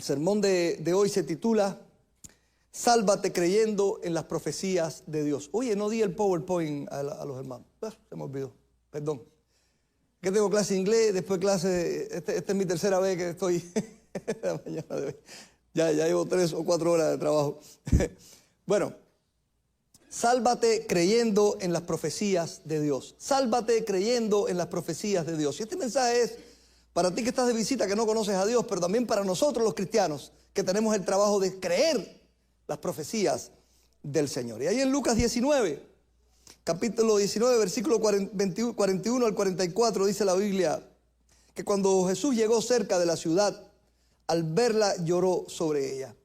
El sermón de hoy se titula Sálvate creyendo en las profecías de Dios. Oye, no di el PowerPoint a los hermanos. Se me olvidó, perdón. Que tengo clase de inglés, después clase, esta es mi tercera vez que estoy la mañana de hoy. Ya llevo 3 o 4 horas de trabajo. Bueno, sálvate creyendo en las profecías de Dios. Sálvate creyendo en las profecías de Dios. Y este mensaje es para ti que estás de visita, que no conoces a Dios, pero también para nosotros los cristianos, que tenemos el trabajo de creer las profecías del Señor. Y ahí en Lucas 19, capítulo 19, versículo 41 al 44, dice la Biblia que cuando Jesús llegó cerca de la ciudad, al verla lloró sobre ella.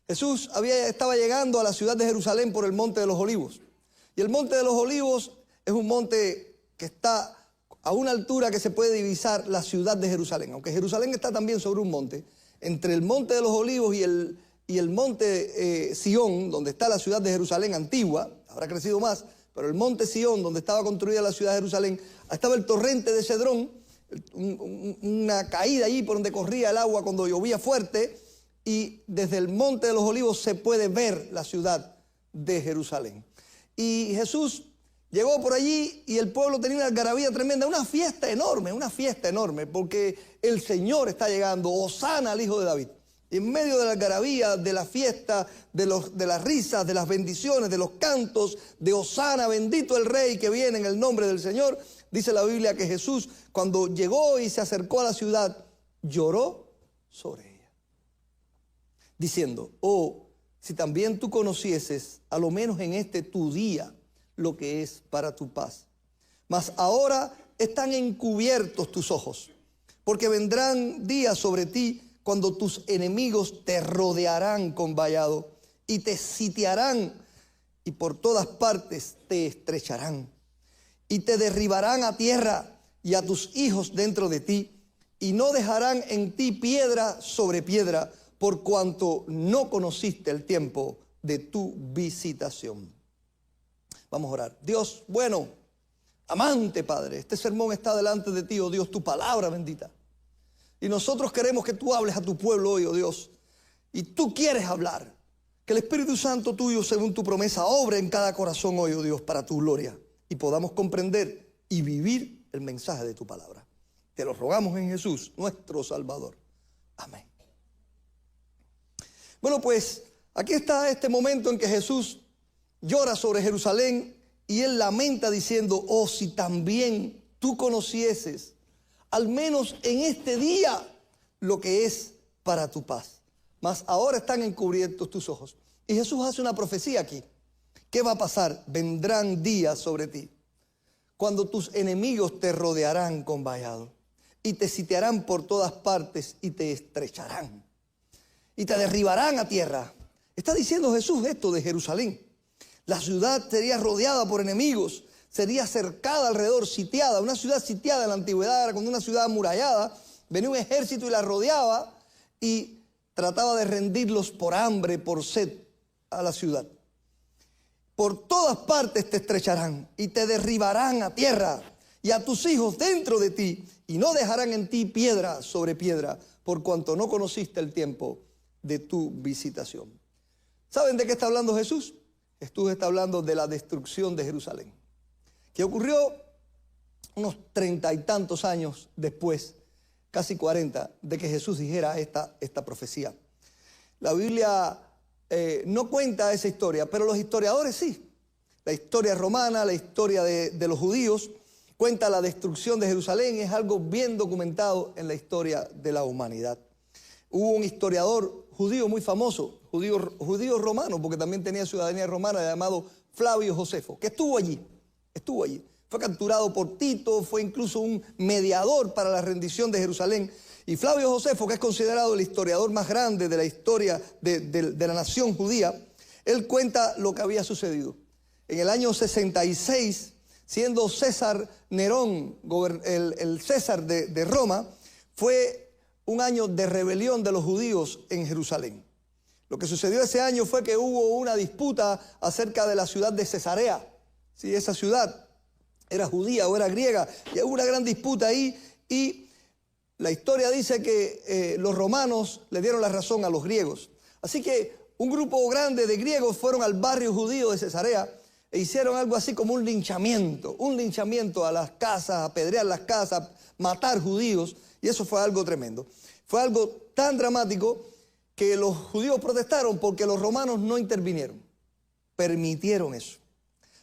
Jesús estaba llegando a la ciudad de Jerusalén por el Monte de los Olivos. Y el Monte de los Olivos es un monte que está a una altura que se puede divisar la ciudad de Jerusalén. Aunque Jerusalén está también sobre un monte, entre el Monte de los Olivos y el monte Sión, donde está la ciudad de Jerusalén antigua, habrá crecido más, pero el monte Sión, donde estaba construida la ciudad de Jerusalén, estaba el torrente de Cedrón, una caída allí por donde corría el agua cuando llovía fuerte, y desde el Monte de los Olivos se puede ver la ciudad de Jerusalén. Y Jesús llegó por allí y el pueblo tenía una algarabía tremenda, una fiesta enorme, porque el Señor está llegando, Hosana al Hijo de David. Y en medio de la algarabía, de la fiesta, de las risas, de las bendiciones, de los cantos, de Hosana, bendito el Rey que viene en el nombre del Señor, dice la Biblia que Jesús, cuando llegó y se acercó a la ciudad, lloró sobre ella, diciendo: oh, si también tú conocieses, a lo menos en este tu día, lo que es para tu paz. Mas ahora están encubiertos tus ojos, porque vendrán días sobre ti cuando tus enemigos te rodearán con vallado y te sitiarán y por todas partes te estrecharán y te derribarán a tierra y a tus hijos dentro de ti y no dejarán en ti piedra sobre piedra por cuanto no conociste el tiempo de tu visitación. Vamos a orar. Dios bueno, amante Padre, este sermón está delante de ti, oh Dios, tu palabra bendita. Y nosotros queremos que tú hables a tu pueblo hoy, oh Dios. Y tú quieres hablar. Que el Espíritu Santo tuyo, según tu promesa, obre en cada corazón hoy, oh Dios, para tu gloria. Y podamos comprender y vivir el mensaje de tu palabra. Te lo rogamos en Jesús, nuestro Salvador. Amén. Bueno, pues aquí está este momento en que Jesús llora sobre Jerusalén y él lamenta diciendo: oh, si también tú conocieses, al menos en este día, lo que es para tu paz. Mas ahora están encubiertos tus ojos. Y Jesús hace una profecía aquí. ¿Qué va a pasar? Vendrán días sobre ti, cuando tus enemigos te rodearán con vallado y te sitiarán por todas partes y te estrecharán y te derribarán a tierra. Está diciendo Jesús esto de Jerusalén. La ciudad sería rodeada por enemigos, sería cercada alrededor, sitiada. Una ciudad sitiada en la antigüedad era cuando una ciudad amurallada, venía un ejército y la rodeaba y trataba de rendirlos por hambre, por sed a la ciudad. Por todas partes te estrecharán y te derribarán a tierra y a tus hijos dentro de ti y no dejarán en ti piedra sobre piedra por cuanto no conociste el tiempo de tu visitación. ¿Saben de qué está hablando Jesús? Jesús está hablando de la destrucción de Jerusalén, que ocurrió unos 30 y tantos años después, casi 40, de que Jesús dijera esta profecía. La Biblia no cuenta esa historia, pero los historiadores sí. La historia romana, la historia de los judíos, cuenta la destrucción de Jerusalén. Es algo bien documentado en la historia de la humanidad. Hubo un historiador judío muy famoso, judío romano, porque también tenía ciudadanía romana, llamado Flavio Josefo, que estuvo allí. Fue capturado por Tito, fue incluso un mediador para la rendición de Jerusalén. Y Flavio Josefo, que es considerado el historiador más grande de la historia de la nación judía, él cuenta lo que había sucedido. En el año 66, siendo César Nerón, el César de Roma, fue un año de rebelión de los judíos en Jerusalén. Lo que sucedió ese año fue que hubo una disputa acerca de la ciudad de Cesarea. Si esa ciudad era judía o era griega, y hubo una gran disputa ahí y La historia dice que los romanos le dieron la razón a los griegos. Así que un grupo grande de griegos fueron al barrio judío de Cesarea e hicieron algo así como un linchamiento a las casas, apedrear las casas, matar judíos, y eso fue algo tremendo. Fue algo tan dramático que los judíos protestaron porque los romanos no intervinieron, permitieron eso.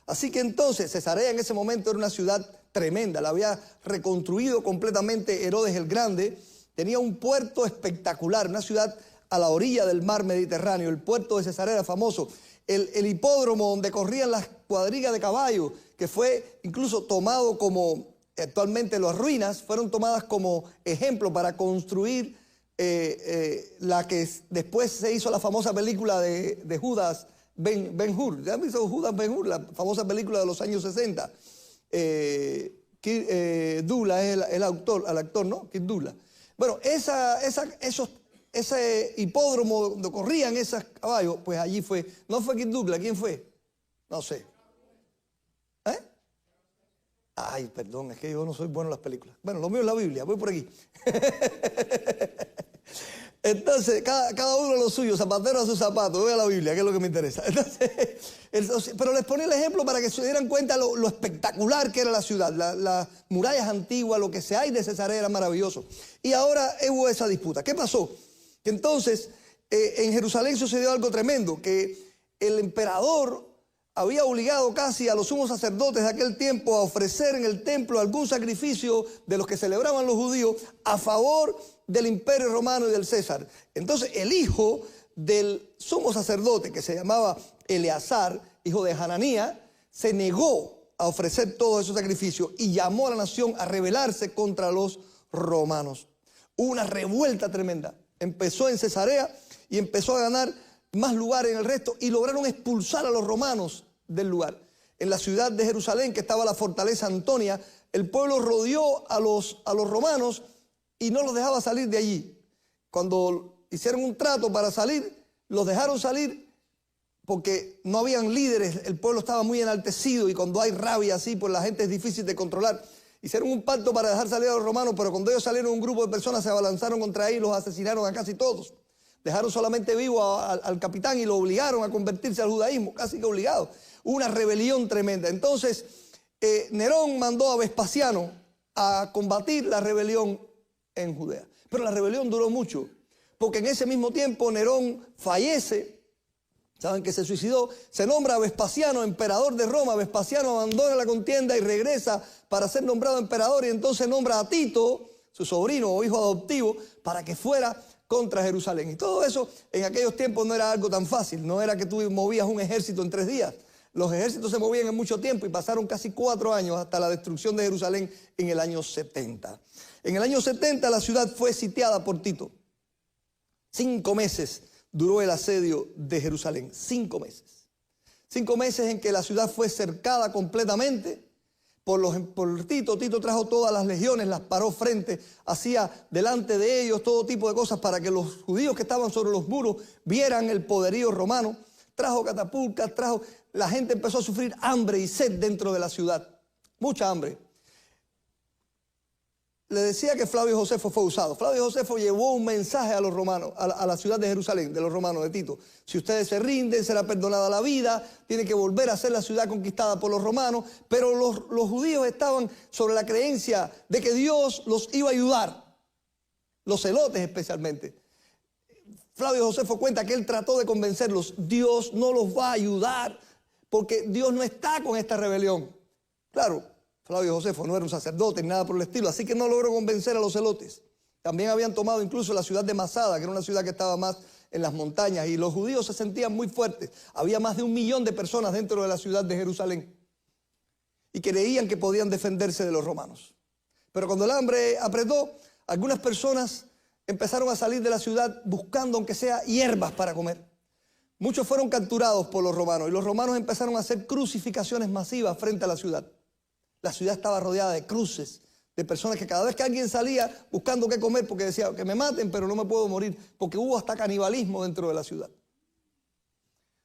Así que entonces Cesarea en ese momento era una ciudad tremenda, la había reconstruido completamente Herodes el Grande, tenía un puerto espectacular, una ciudad a la orilla del mar Mediterráneo. El puerto de Cesarea era famoso, el hipódromo donde corrían las cuadrigas de caballos, que fue incluso tomado como, actualmente las ruinas fueron tomadas como ejemplo para construir la que después se hizo la famosa película de Judas Ben-Hur. ¿Ya han visto Judas Ben-Hur? La famosa película de los años 60. Dula es el actor, ¿no? Kid Dula. Bueno, ese hipódromo donde corrían esos caballos, pues allí fue. ¿No fue Kid Dula? ¿Quién fue? No sé. ¿Eh? Ay, perdón, es que yo no soy bueno en las películas. Bueno, lo mío es la Biblia, voy por aquí. Entonces, cada uno lo suyo, zapatero a su zapato, voy a la Biblia, que es lo que me interesa. Entonces, pero les ponía el ejemplo para que se dieran cuenta lo espectacular que era la ciudad, las murallas antiguas, lo que se hay de Cesarea era maravilloso. Y ahora hubo esa disputa. ¿Qué pasó? Que entonces en Jerusalén sucedió algo tremendo, que el emperador había obligado casi a los sumos sacerdotes de aquel tiempo a ofrecer en el templo algún sacrificio de los que celebraban los judíos a favor del imperio romano y del César. Entonces el hijo del sumo sacerdote, que se llamaba Eleazar, hijo de Hananías, se negó a ofrecer todos esos sacrificios y llamó a la nación a rebelarse contra los romanos. Hubo una revuelta tremenda. Empezó en Cesarea y empezó a ganar más lugares en el resto y lograron expulsar a los romanos del lugar. En la ciudad de Jerusalén, que estaba la fortaleza Antonia, el pueblo rodeó a los romanos y no los dejaba salir de allí. Cuando hicieron un trato para salir, los dejaron salir porque no habían líderes, el pueblo estaba muy enaltecido y cuando hay rabia así, pues la gente es difícil de controlar. Hicieron un pacto para dejar salir a los romanos, pero cuando ellos salieron un grupo de personas se abalanzaron contra ellos y los asesinaron a casi todos. Dejaron solamente vivo al capitán y lo obligaron a convertirse al judaísmo, casi que obligado. Hubo una rebelión tremenda. Entonces, Nerón mandó a Vespasiano a combatir la rebelión en Judea. Pero la rebelión duró mucho, porque en ese mismo tiempo Nerón fallece. Saben que se suicidó, se nombra a Vespasiano emperador de Roma. Vespasiano abandona la contienda y regresa para ser nombrado emperador y entonces nombra a Tito, su sobrino o hijo adoptivo, para que fuera contra Jerusalén. Y todo eso en aquellos tiempos no era algo tan fácil, no era que tú movías un ejército en 3 días. Los ejércitos se movían en mucho tiempo y pasaron casi 4 años hasta la destrucción de Jerusalén en el año 70. En el año 70 la ciudad fue sitiada por Tito. 5 meses duró el asedio de Jerusalén, 5 meses. 5 meses en que la ciudad fue cercada completamente por Tito. Tito trajo todas las legiones, las paró frente, hacía delante de ellos todo tipo de cosas para que los judíos que estaban sobre los muros vieran el poderío romano. Trajo catapultas, la gente empezó a sufrir hambre y sed dentro de la ciudad, mucha hambre. Le decía que Flavio Josefo fue usado. Flavio Josefo llevó un mensaje a los romanos, a la ciudad de Jerusalén, de los romanos, de Tito. Si ustedes se rinden, será perdonada la vida, tiene que volver a ser la ciudad conquistada por los romanos. Pero los judíos estaban sobre la creencia de que Dios los iba a ayudar, los celotes especialmente. Flavio Josefo cuenta que él trató de convencerlos, Dios no los va a ayudar porque Dios no está con esta rebelión. Claro, Flavio Josefo no era un sacerdote ni nada por el estilo, así que no logró convencer a los celotes. También habían tomado incluso la ciudad de Masada, que era una ciudad que estaba más en las montañas, y los judíos se sentían muy fuertes. Había más de 1 millón de personas dentro de la ciudad de Jerusalén y creían que podían defenderse de los romanos. Pero cuando el hambre apretó, algunas personas empezaron a salir de la ciudad buscando aunque sea hierbas para comer. Muchos fueron capturados por los romanos y los romanos empezaron a hacer crucificaciones masivas frente a la ciudad. La ciudad estaba rodeada de cruces, de personas que cada vez que alguien salía buscando qué comer, porque decía que me maten pero no me puedo morir, porque hubo hasta canibalismo dentro de la ciudad.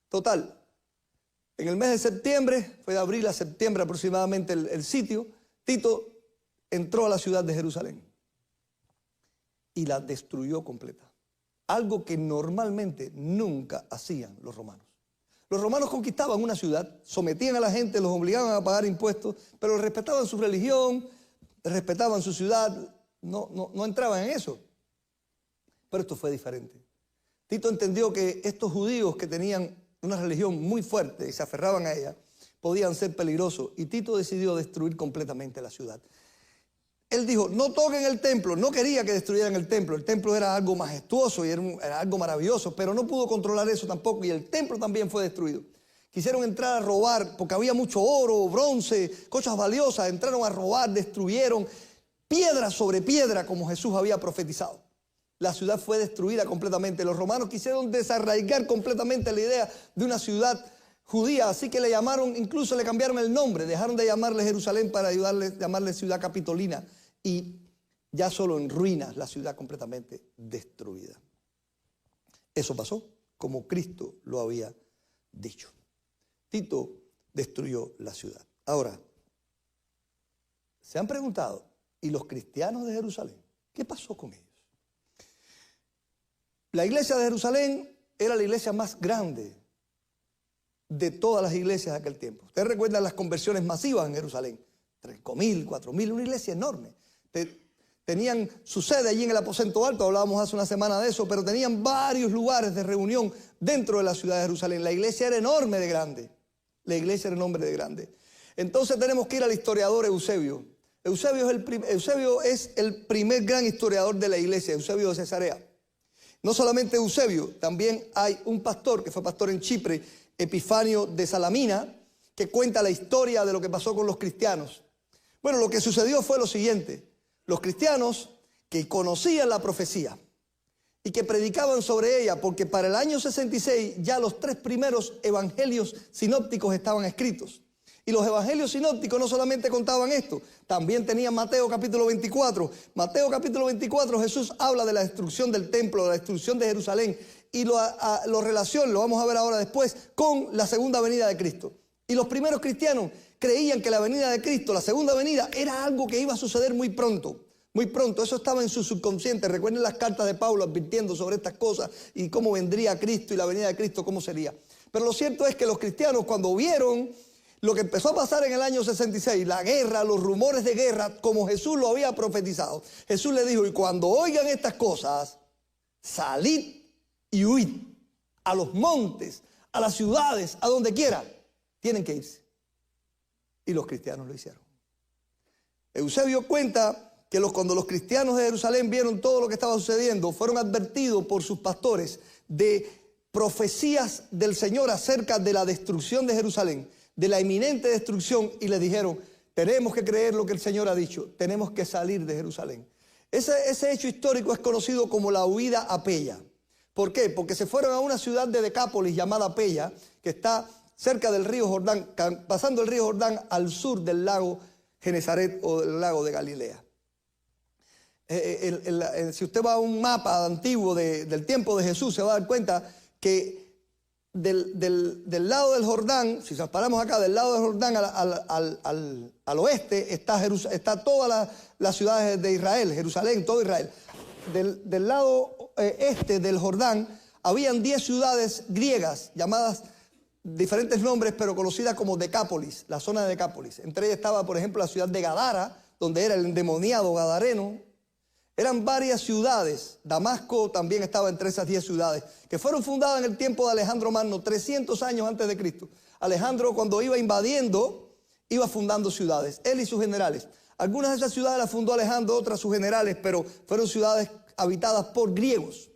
Total, en el mes de septiembre, fue de abril a septiembre aproximadamente el sitio, Tito entró a la ciudad de Jerusalén. y la destruyó completa. Algo que normalmente nunca hacían los romanos. Los romanos conquistaban una ciudad, sometían a la gente, los obligaban a pagar impuestos, pero respetaban su religión, respetaban su ciudad, no entraban en eso. Pero esto fue diferente. Tito entendió que estos judíos que tenían una religión muy fuerte y se aferraban a ella, podían ser peligrosos, y Tito decidió destruir completamente la ciudad. Él dijo, no toquen el templo. No quería que destruyeran el templo. El templo era algo majestuoso y era algo maravilloso, pero no pudo controlar eso tampoco, y el templo también fue destruido. Quisieron entrar a robar porque había mucho oro, bronce, cosas valiosas. Entraron a robar, destruyeron piedra sobre piedra como Jesús había profetizado. La ciudad fue destruida completamente. Los romanos quisieron desarraigar completamente la idea de una ciudad judía, así que le llamaron, incluso le cambiaron el nombre, dejaron de llamarle Jerusalén para llamarle ciudad capitolina, y ya solo en ruinas la ciudad completamente destruida. Eso pasó como Cristo lo había dicho. Tito destruyó la ciudad. Ahora, ¿se han preguntado, ¿y los cristianos de Jerusalén? ¿Qué pasó con ellos? La iglesia de Jerusalén era la iglesia más grande de todas las iglesias de aquel tiempo. Ustedes recuerdan las conversiones masivas en Jerusalén. 5.000, 4.000, una iglesia enorme. Tenían su sede allí en el aposento alto, hablábamos hace una semana de eso, pero tenían varios lugares de reunión dentro de la ciudad de Jerusalén. La iglesia era enorme de grande. La iglesia era enorme de grande. Entonces tenemos que ir al historiador Eusebio. Eusebio es el primer gran historiador de la iglesia, Eusebio de Cesarea. No solamente Eusebio, también hay un pastor que fue pastor en Chipre, Epifanio de Salamina, que cuenta la historia de lo que pasó con los cristianos. Bueno, lo que sucedió fue lo siguiente. Los cristianos que conocían la profecía y que predicaban sobre ella, porque para el año 66 ya los 3 primeros evangelios sinópticos estaban escritos. Y los evangelios sinópticos no solamente contaban esto, también tenían Mateo capítulo 24. Mateo capítulo 24, Jesús habla de la destrucción del templo, de la destrucción de Jerusalén, y lo relaciona, lo vamos a ver ahora después, con la segunda venida de Cristo. Y los primeros cristianos creían que la venida de Cristo, la segunda venida, era algo que iba a suceder muy pronto. Muy pronto, eso estaba en su subconsciente. Recuerden las cartas de Pablo advirtiendo sobre estas cosas y cómo vendría Cristo y la venida de Cristo, cómo sería. Pero lo cierto es que los cristianos, cuando vieron lo que empezó a pasar en el año 66, la guerra, los rumores de guerra, como Jesús lo había profetizado, Jesús le dijo, y cuando oigan estas cosas, salid y huid a los montes, a las ciudades, a donde quiera. Tienen que irse. Y los cristianos lo hicieron. Eusebio cuenta que cuando los cristianos de Jerusalén vieron todo lo que estaba sucediendo, fueron advertidos por sus pastores de profecías del Señor acerca de la destrucción de Jerusalén, de la inminente destrucción, y les dijeron, tenemos que creer lo que el Señor ha dicho, tenemos que salir de Jerusalén. Ese hecho histórico es conocido como la huida a Pella. ¿Por qué? Porque se fueron a una ciudad de Decápolis llamada Pella, que está cerca del río Jordán, pasando el río Jordán al sur del lago Genesaret o del lago de Galilea. Si usted va a un mapa antiguo del tiempo de Jesús, se va a dar cuenta que del lado del Jordán, si nos paramos acá, del lado del Jordán al oeste está todas las ciudades de Israel, Jerusalén, todo Israel. Del lado este del Jordán habían 10 ciudades griegas llamadas diferentes nombres, pero conocidas como Decápolis, la zona de Decápolis. Entre ellas estaba, por ejemplo, la ciudad de Gadara, donde era el endemoniado gadareno. Eran varias ciudades. Damasco también estaba entre esas 10 ciudades, que fueron fundadas en el tiempo de Alejandro Magno, 300 años antes de Cristo. Alejandro, cuando iba invadiendo, iba fundando ciudades, él y sus generales. Algunas de esas ciudades las fundó Alejandro, otras sus generales, pero fueron ciudades habitadas por griegos.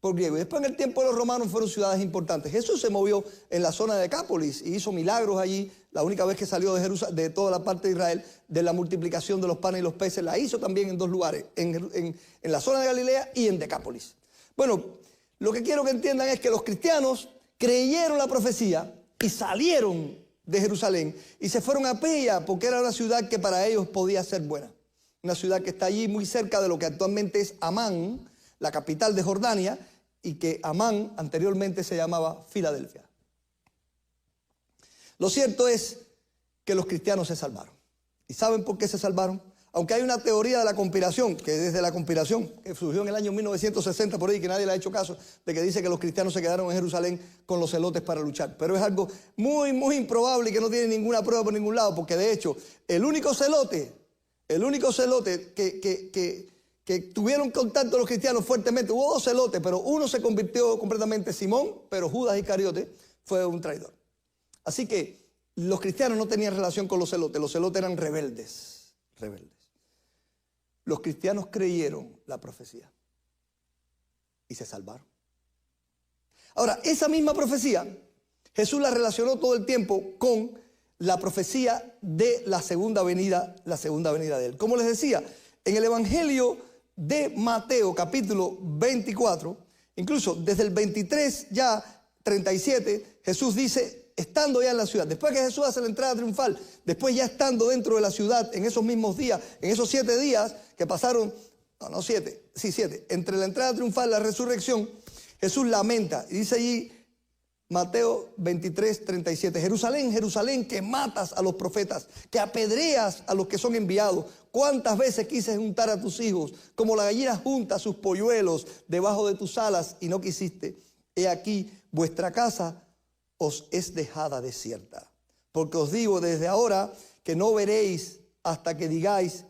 Y después en el tiempo de los romanos fueron ciudades importantes. Jesús se movió en la zona de Decápolis y hizo milagros allí. La única vez que salió de toda la parte de Israel, de la multiplicación de los panes y los peces, la hizo también en 2 lugares, en la zona de Galilea y en Decápolis. Bueno, lo que quiero que entiendan es que los cristianos creyeron la profecía y salieron de Jerusalén y se fueron a Pella, porque era una ciudad que para ellos podía ser buena. Una ciudad que está allí muy cerca de lo que actualmente es Amán, la capital de Jordania, y que Amán anteriormente se llamaba Filadelfia. Lo cierto es que los cristianos se salvaron. ¿Y saben por qué se salvaron? Aunque hay una teoría de la conspiración, que desde la conspiración, que surgió en el año 1960 por ahí, que nadie le ha hecho caso, de que dice que los cristianos se quedaron en Jerusalén con los celotes para luchar. Pero es algo muy, muy improbable y que no tiene ninguna prueba por ningún lado, porque de hecho, el único celote que tuvieron contacto los cristianos fuertemente, hubo dos celotes, pero uno se convirtió completamente Simón, pero Judas Iscariote fue un traidor. Así que los cristianos no tenían relación con los celotes eran rebeldes. Los cristianos creyeron la profecía y se salvaron. Ahora, esa misma profecía, Jesús la relacionó todo el tiempo con la profecía de la segunda venida de Él. Como les decía, en el Evangelio de Mateo, capítulo 24, incluso desde el 23 ya 37, Jesús dice, estando ya en la ciudad, después que Jesús hace la entrada triunfal, después ya estando dentro de la ciudad, en esos mismos días, en esos 7 días que pasaron, no 7, sí 7, entre la entrada triunfal y la resurrección, Jesús lamenta, y dice allí, Mateo 23, 37, Jerusalén, Jerusalén, que matas a los profetas, que apedreas a los que son enviados. ¿Cuántas veces quise juntar a tus hijos, como la gallina junta sus polluelos debajo de tus alas y no quisiste? He aquí, vuestra casa os es dejada desierta. Porque os digo desde ahora que no veréis hasta que digáis,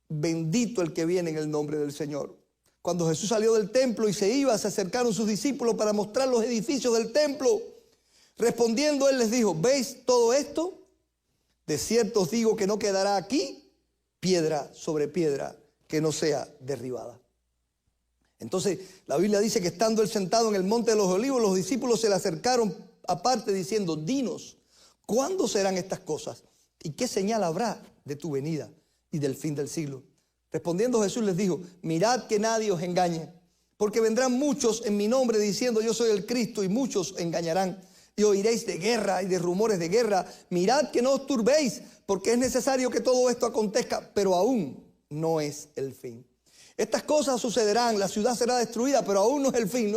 bendito el que viene en el nombre del Señor. Cuando Jesús salió del templo y se iba, se acercaron sus discípulos para mostrar los edificios del templo. Respondiendo, él les dijo, ¿veis todo esto? De cierto os digo que no quedará aquí piedra sobre piedra que no sea derribada. Entonces, la Biblia dice que estando él sentado en el monte de los olivos, los discípulos se le acercaron aparte diciendo, dinos, ¿cuándo serán estas cosas? ¿Y qué señal habrá de tu venida y del fin del siglo? Respondiendo Jesús les dijo, mirad que nadie os engañe, porque vendrán muchos en mi nombre diciendo yo soy el Cristo y muchos engañarán. Y oiréis de guerra y de rumores de guerra. Mirad que no os turbéis, porque es necesario que todo esto acontezca, pero aún no es el fin. Estas cosas sucederán, la ciudad será destruida, pero aún no es el fin,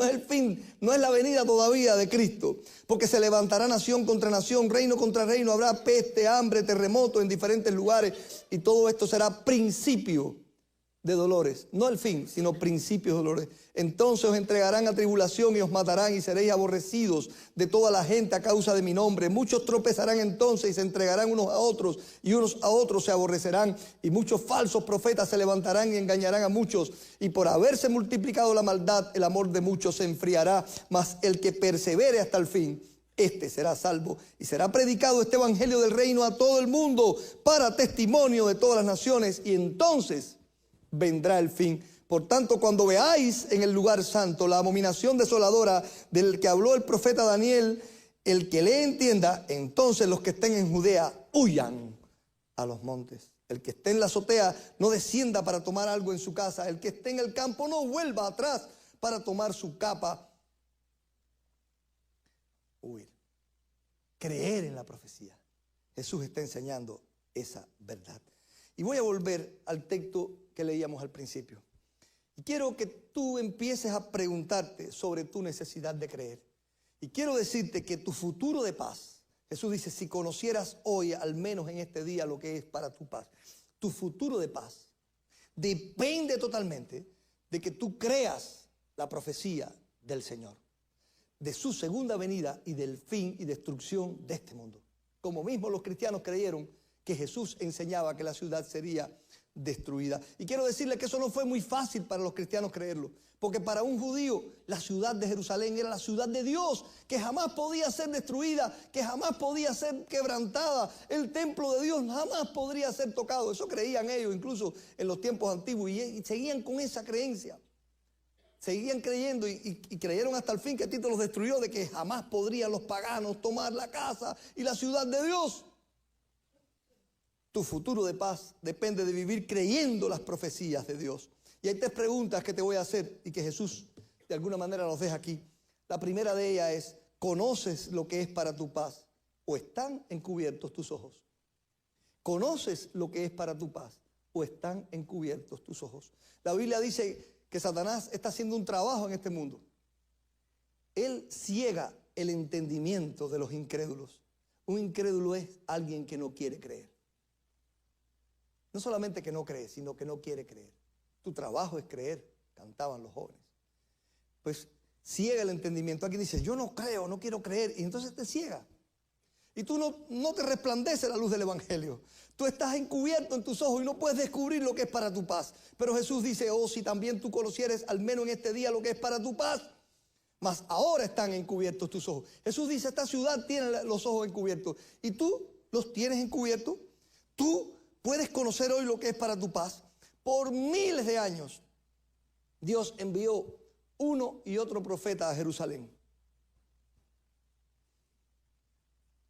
no es la venida todavía de Cristo. Porque se levantará nación contra nación, reino contra reino, habrá peste, hambre, terremoto en diferentes lugares, y todo esto será principio de dolores, no el fin, sino principios de dolores. Entonces os entregarán a tribulación y os matarán y seréis aborrecidos de toda la gente a causa de mi nombre. Muchos tropezarán entonces y se entregarán unos a otros y unos a otros se aborrecerán. Y muchos falsos profetas se levantarán y engañarán a muchos. Y por haberse multiplicado la maldad, el amor de muchos se enfriará. Mas el que persevere hasta el fin, este será salvo. Y será predicado este evangelio del reino a todo el mundo para testimonio de todas las naciones. Y entonces vendrá el fin. Por tanto, cuando veáis en el lugar santo la abominación desoladora del que habló el profeta Daniel, el que le entienda, entonces los que estén en Judea huyan a los montes. El que esté en la azotea no descienda para tomar algo en su casa. El que esté en el campo no vuelva atrás para tomar su capa. Huir. Creer en la profecía. Jesús está enseñando esa verdad. Y voy a volver al texto que leíamos al principio. Y quiero que tú empieces a preguntarte sobre tu necesidad de creer. Y quiero decirte que tu futuro de paz, Jesús dice, si conocieras hoy, al menos en este día, lo que es para tu paz, tu futuro de paz depende totalmente de que tú creas la profecía del Señor, de su segunda venida y del fin y destrucción de este mundo. Como mismo los cristianos creyeron que Jesús enseñaba que la ciudad sería destruida. Y quiero decirle que eso no fue muy fácil para los cristianos creerlo, porque para un judío la ciudad de Jerusalén era la ciudad de Dios, que jamás podía ser destruida, que jamás podía ser quebrantada. El templo de Dios jamás podría ser tocado. Eso creían ellos incluso en los tiempos antiguos y seguían con esa creencia. Seguían creyendo y creyeron hasta el fin que Tito los destruyó, de que jamás podrían los paganos tomar la casa y la ciudad de Dios. Tu futuro de paz depende de vivir creyendo las profecías de Dios. Y hay 3 preguntas que te voy a hacer y que Jesús de alguna manera nos deja aquí. La primera de ellas es, ¿conoces lo que es para tu paz o están encubiertos tus ojos? ¿Conoces lo que es para tu paz o están encubiertos tus ojos? La Biblia dice que Satanás está haciendo un trabajo en este mundo. Él ciega el entendimiento de los incrédulos. Un incrédulo es alguien que no quiere creer. No solamente que no cree, sino que no quiere creer. Tu trabajo es creer, cantaban los jóvenes. Pues ciega el entendimiento. Aquí dice, yo no creo, no quiero creer, y entonces te ciega. Y tú no te resplandece la luz del evangelio. Tú estás encubierto en tus ojos y no puedes descubrir lo que es para tu paz. Pero Jesús dice, oh, si también tú conocieres al menos en este día lo que es para tu paz. Mas ahora están encubiertos tus ojos. Jesús dice, esta ciudad tiene los ojos encubiertos. Y tú los tienes encubiertos. Tú puedes conocer hoy lo que es para tu paz. Por miles de años, Dios envió uno y otro profeta a Jerusalén.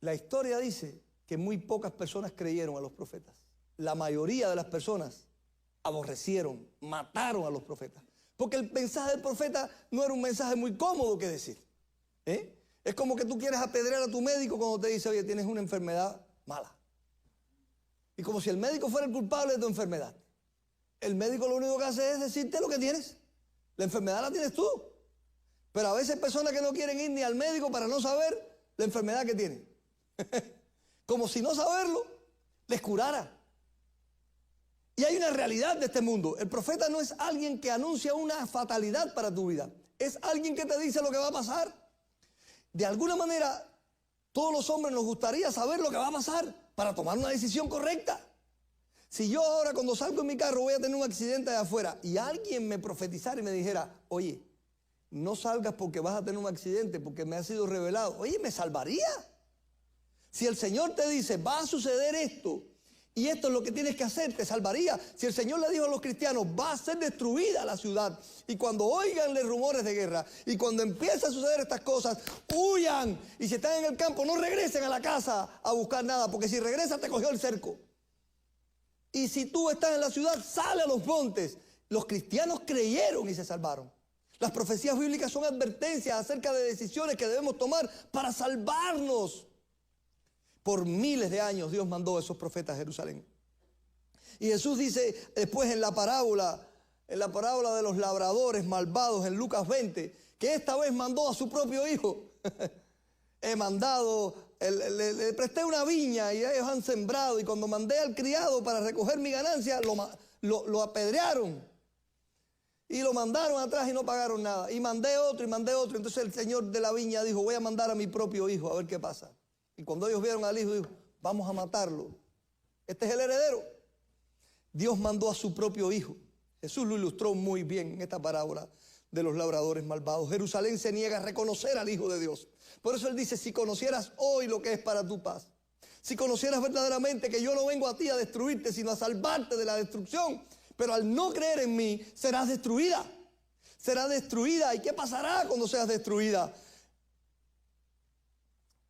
La historia dice que muy pocas personas creyeron a los profetas. La mayoría de las personas aborrecieron, mataron a los profetas. Porque el mensaje del profeta no era un mensaje muy cómodo que decir. Es como que tú quieres apedrear a tu médico cuando te dice, oye, tienes una enfermedad mala. Y como si el médico fuera el culpable de tu enfermedad. El médico lo único que hace es decirte lo que tienes. La enfermedad la tienes tú. Pero a veces hay personas que no quieren ir ni al médico para no saber la enfermedad que tienen. Como si no saberlo les curara. Y hay una realidad de este mundo. El profeta no es alguien que anuncia una fatalidad para tu vida. Es alguien que te dice lo que va a pasar. De alguna manera, todos los hombres nos gustaría saber lo que va a pasar para tomar una decisión correcta. Si yo ahora cuando salgo en mi carro voy a tener un accidente de afuera y alguien me profetizara y me dijera, oye, no salgas porque vas a tener un accidente porque me ha sido revelado. Oye, me salvaría. Si el Señor te dice, va a suceder esto y esto es lo que tienes que hacer, te salvaría. Si el Señor le dijo a los cristianos, va a ser destruida la ciudad. Y cuando oigan los rumores de guerra y cuando empiezan a suceder estas cosas, huyan. Y si están en el campo, no regresen a la casa a buscar nada, porque si regresas te cogió el cerco. Y si tú estás en la ciudad, sale a los montes. Los cristianos creyeron y se salvaron. Las profecías bíblicas son advertencias acerca de decisiones que debemos tomar para salvarnos. Por miles de años Dios mandó a esos profetas a Jerusalén. Y Jesús dice después en la parábola de los labradores malvados en Lucas 20, que esta vez mandó a su propio hijo. Le presté una viña y ellos han sembrado, y cuando mandé al criado para recoger mi ganancia, lo apedrearon. Y lo mandaron atrás y no pagaron nada. Y mandé otro. Entonces el señor de la viña dijo, voy a mandar a mi propio hijo a ver qué pasa. Y cuando ellos vieron al hijo, dijo, vamos a matarlo. Este es el heredero. Dios mandó a su propio hijo. Jesús lo ilustró muy bien en esta parábola de los labradores malvados. Jerusalén se niega a reconocer al Hijo de Dios. Por eso Él dice, si conocieras hoy lo que es para tu paz, si conocieras verdaderamente que yo no vengo a ti a destruirte, sino a salvarte de la destrucción, pero al no creer en mí, serás destruida. Serás destruida. ¿Y qué pasará cuando seas destruida?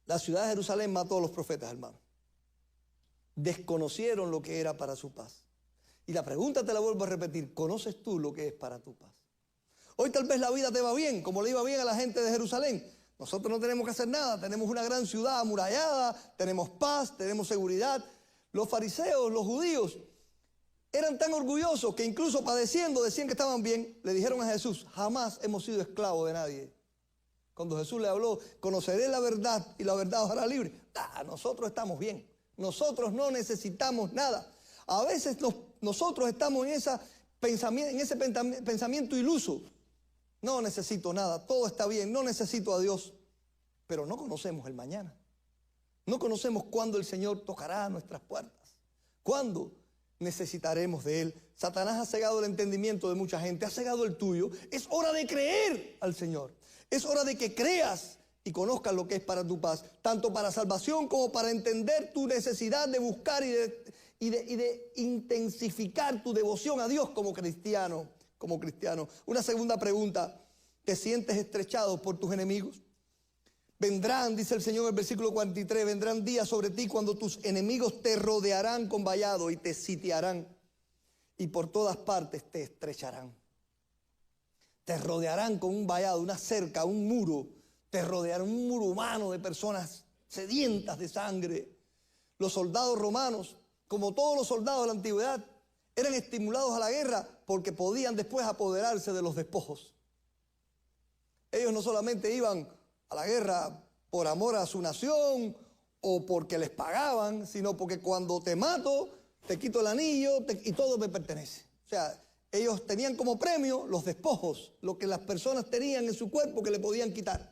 La ciudad de Jerusalén mató a los profetas, hermano. Desconocieron lo que era para su paz. Y la pregunta te la vuelvo a repetir, ¿conoces tú lo que es para tu paz? Hoy tal vez la vida te va bien, como le iba bien a la gente de Jerusalén. Nosotros no tenemos que hacer nada, tenemos una gran ciudad amurallada, tenemos paz, tenemos seguridad. Los fariseos, los judíos, eran tan orgullosos que incluso padeciendo decían que estaban bien. Le dijeron a Jesús, jamás hemos sido esclavos de nadie. Cuando Jesús le habló, conoceré la verdad y la verdad os hará libre. Nosotros estamos bien, nosotros no necesitamos nada. A veces nosotros estamos en ese pensamiento iluso. No necesito nada, todo está bien, no necesito a Dios. Pero no conocemos el mañana. No conocemos cuándo el Señor tocará a nuestras puertas. ¿Cuándo necesitaremos de Él? Satanás ha cegado el entendimiento de mucha gente, ha cegado el tuyo. Es hora de creer al Señor. Es hora de que creas y conozcas lo que es para tu paz, tanto para salvación como para entender tu necesidad de buscar y de intensificar tu devoción a Dios como cristiano. Una segunda pregunta, ¿te sientes estrechado por tus enemigos? Vendrán, dice el Señor en el versículo 43, vendrán días sobre ti cuando tus enemigos te rodearán con vallado y te sitiarán y por todas partes te estrecharán. Te rodearán con un vallado, una cerca, un muro. Te rodearán un muro humano de personas sedientas de sangre. Los soldados romanos, como todos los soldados de la antigüedad, eran estimulados a la guerra porque podían después apoderarse de los despojos. Ellos no solamente iban a la guerra por amor a su nación o porque les pagaban, sino porque cuando te mato, te quito el anillo y todo me pertenece. O sea, ellos tenían como premio los despojos, lo que las personas tenían en su cuerpo que le podían quitar.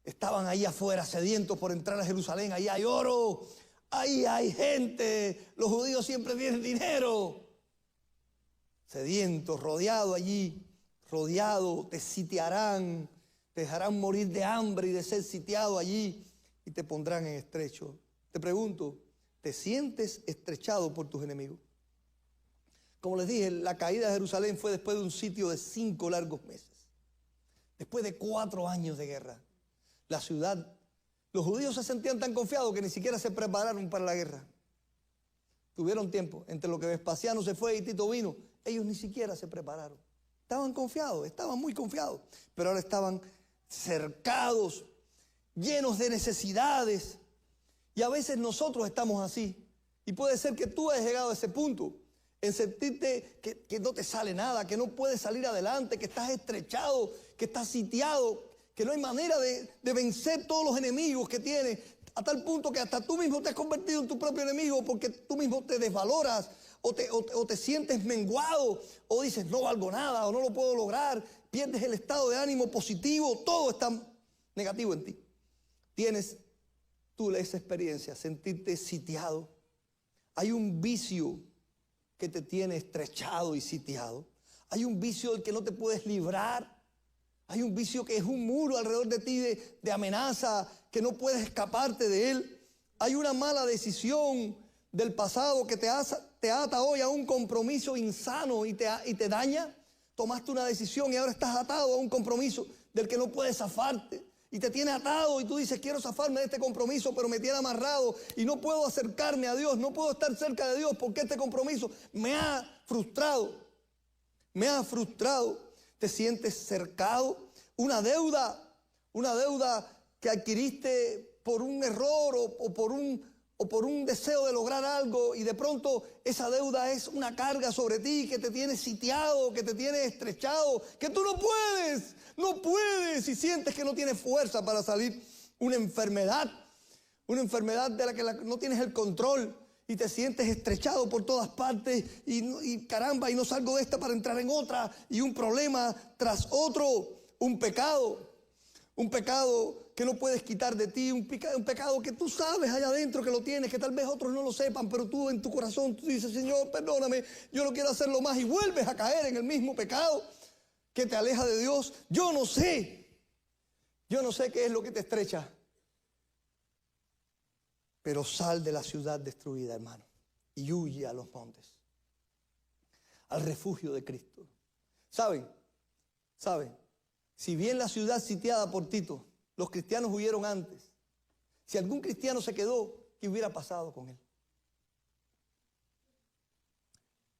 Estaban ahí afuera sedientos por entrar a Jerusalén. Ahí hay oro, ahí hay gente, los judíos siempre tienen dinero. Sedientos, rodeado allí, rodeado, te sitiarán, te dejarán morir de hambre y de ser sitiado allí y te pondrán en estrecho. Te pregunto, ¿te sientes estrechado por tus enemigos? Como les dije, la caída de Jerusalén fue después de un sitio de 5 largos meses. Después de 4 años de guerra. La ciudad, los judíos se sentían tan confiados que ni siquiera se prepararon para la guerra. Tuvieron tiempo, entre lo que Vespasiano se fue y Tito vino, ellos ni siquiera se prepararon. Estaban confiados, estaban muy confiados, pero ahora estaban cercados, llenos de necesidades. Y a veces nosotros estamos así. Y puede ser que tú hayas llegado a ese punto, en sentirte que no te sale nada, que no puedes salir adelante, que estás estrechado, que estás sitiado, que no hay manera de vencer todos los enemigos que tienes, a tal punto que hasta tú mismo te has convertido en tu propio enemigo porque tú mismo te desvaloras o te sientes menguado o dices no valgo nada o no lo puedo lograr, pierdes el estado de ánimo positivo, todo está negativo en ti. Tienes tú esa experiencia, sentirte sitiado. Hay un vicio que te tiene estrechado y sitiado. Hay un vicio del que no te puedes librar. Hay un vicio que es un muro alrededor de ti de amenaza, que no puedes escaparte de él. Hay una mala decisión del pasado que te ata hoy a un compromiso insano y te daña. Tomaste una decisión y ahora estás atado a un compromiso del que no puedes zafarte. Y te tiene atado y tú dices, quiero zafarme de este compromiso, pero me tiene amarrado y no puedo acercarme a Dios, no puedo estar cerca de Dios porque este compromiso me ha frustrado. Me ha frustrado. Te sientes cercado. Una deuda que adquiriste por un error o por un deseo de lograr algo y de pronto esa deuda es una carga sobre ti que te tiene sitiado, que te tiene estrechado, que tú no puedes y sientes que no tienes fuerza para salir. Una enfermedad de la que no tienes el control y te sientes estrechado por todas partes y caramba, y no salgo de esta para entrar en otra y un problema tras otro, un pecado que no puedes quitar de ti, un pecado que tú sabes allá adentro que lo tienes, que tal vez otros no lo sepan, pero tú en tu corazón tú dices, Señor, perdóname, yo no quiero hacerlo más y vuelves a caer en el mismo pecado que te aleja de Dios. Yo no sé qué es lo que te estrecha, pero sal de la ciudad destruida, hermano, y huye a los montes, al refugio de Cristo. ¿Saben? Si bien la ciudad sitiada por Tito, los cristianos huyeron antes, si algún cristiano se quedó, ¿qué hubiera pasado con él?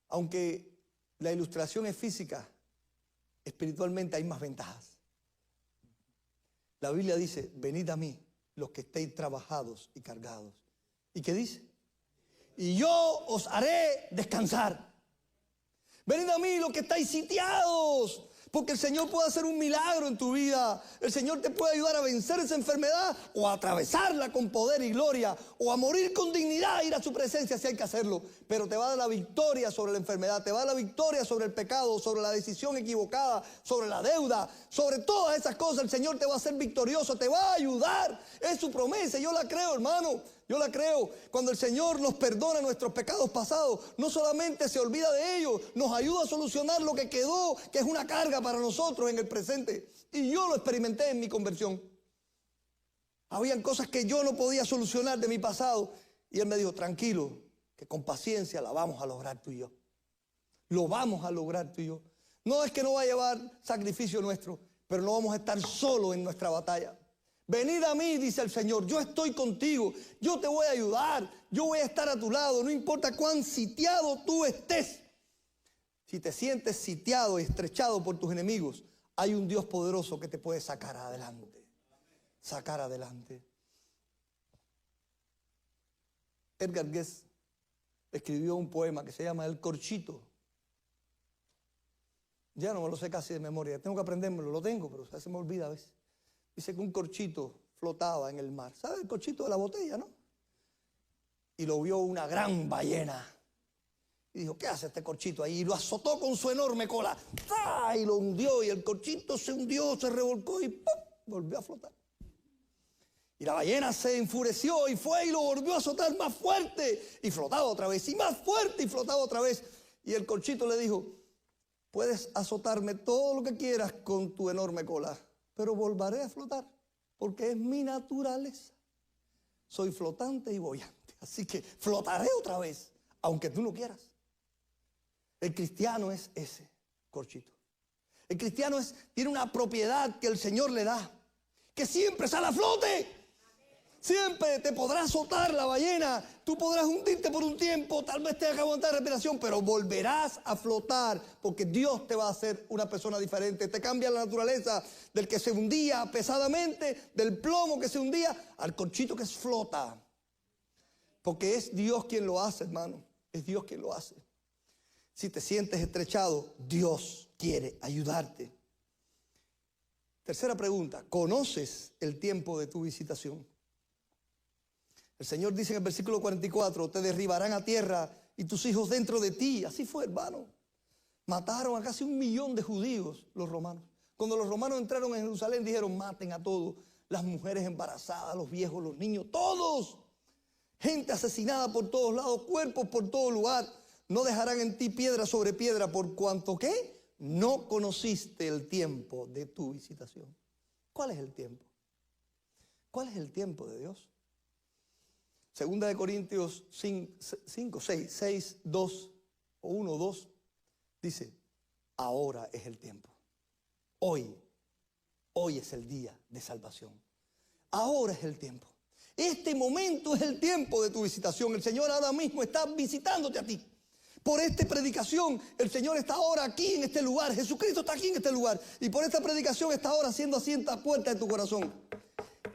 Aunque la ilustración es física, espiritualmente hay más ventajas. La Biblia dice, venid a mí los que estéis trabajados y cargados. ¿Y qué dice? Y yo os haré descansar. Venid a mí los que estáis sitiados, porque el Señor puede hacer un milagro en tu vida. El Señor te puede ayudar a vencer esa enfermedad o a atravesarla con poder y gloria o a morir con dignidad, ir a su presencia si hay que hacerlo. Pero te va a dar la victoria sobre la enfermedad, te va a dar la victoria sobre el pecado, sobre la decisión equivocada, sobre la deuda, sobre todas esas cosas. El Señor te va a hacer victorioso, te va a ayudar. Es su promesa, yo la creo, hermano. Yo la creo. Cuando el Señor nos perdona nuestros pecados pasados, no solamente se olvida de ellos, nos ayuda a solucionar lo que quedó, que es una carga para nosotros en el presente. Y yo lo experimenté en mi conversión. Habían cosas que yo no podía solucionar de mi pasado. Y Él me dijo, tranquilo, que con paciencia la vamos a lograr tú y yo. Lo vamos a lograr tú y yo. No es que no va a llevar sacrificio nuestro, pero no vamos a estar solos en nuestra batalla. Venid a mí, dice el Señor, yo estoy contigo, yo te voy a ayudar, yo voy a estar a tu lado, no importa cuán sitiado tú estés. Si te sientes sitiado y estrechado por tus enemigos, hay un Dios poderoso que te puede sacar adelante. Sacar adelante. Edgar Guest escribió un poema que se llama El Corchito. Ya no me lo sé casi de memoria, tengo que aprendérmelo, lo tengo, pero se me olvida a veces. Dice que un corchito flotaba en el mar. ¿Sabe el corchito de la botella, no? Y lo vio una gran ballena. Y dijo, ¿qué hace este corchito ahí? Y lo azotó con su enorme cola. ¡Ah! Y lo hundió y el corchito se hundió, se revolcó y ¡pum! Volvió a flotar. Y la ballena se enfureció y fue y lo volvió a azotar más fuerte. Y flotaba otra vez, y más fuerte y flotaba otra vez. Y el corchito le dijo, puedes azotarme todo lo que quieras con tu enorme cola, pero volveré a flotar, porque es mi naturaleza. Soy flotante y boyante, así que flotaré otra vez, aunque tú no quieras. El cristiano es ese corchito. El cristiano tiene una propiedad que el Señor le da, que siempre sale a flote. Siempre te podrá azotar la ballena, tú podrás hundirte por un tiempo, tal vez tengas que aguantar respiración, pero volverás a flotar porque Dios te va a hacer una persona diferente. Te cambia la naturaleza del que se hundía pesadamente, del plomo que se hundía, al corchito que flota. Porque es Dios quien lo hace, hermano, es Dios quien lo hace. Si te sientes estrechado, Dios quiere ayudarte. Tercera pregunta, ¿conoces el tiempo de tu visitación? El Señor dice en el versículo 44, te derribarán a tierra y tus hijos dentro de ti. Así fue, hermano. Mataron a casi 1 millón de judíos los romanos. Cuando los romanos entraron en Jerusalén dijeron, maten a todos, las mujeres embarazadas, los viejos, los niños, todos. Gente asesinada por todos lados, cuerpos por todo lugar. No dejarán en ti piedra sobre piedra por cuanto ¿qué? No conociste el tiempo de tu visitación. ¿Cuál es el tiempo? ¿Cuál es el tiempo de Dios? Segunda de Corintios 6, 2 o 1, 2, dice, ahora es el tiempo. Hoy es el día de salvación. Ahora es el tiempo. Este momento es el tiempo de tu visitación. El Señor ahora mismo está visitándote a ti. Por esta predicación, el Señor está ahora aquí en este lugar. Jesucristo está aquí en este lugar. Y por esta predicación está ahora haciendo así en la puerta de tu corazón.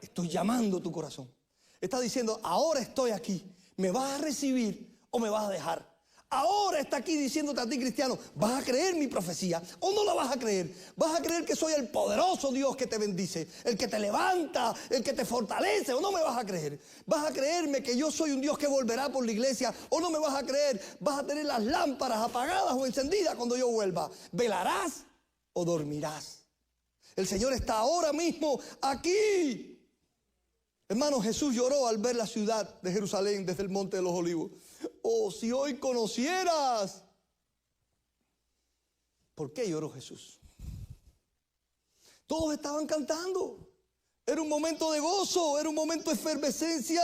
Estoy llamando tu corazón. Está diciendo, ahora estoy aquí. ¿Me vas a recibir o me vas a dejar? Ahora está aquí diciéndote a ti, cristiano, ¿vas a creer mi profecía o no la vas a creer? ¿Vas a creer que soy el poderoso Dios que te bendice, el que te levanta, el que te fortalece o no me vas a creer? ¿Vas a creerme que yo soy un Dios que volverá por la iglesia o no me vas a creer? ¿Vas a tener las lámparas apagadas o encendidas cuando yo vuelva? ¿Velarás o dormirás? El Señor está ahora mismo aquí. Hermano, Jesús lloró al ver la ciudad de Jerusalén desde el Monte de los Olivos. Oh, si hoy conocieras. ¿Por qué lloró Jesús? Todos estaban cantando. Era un momento de gozo, era un momento de efervescencia,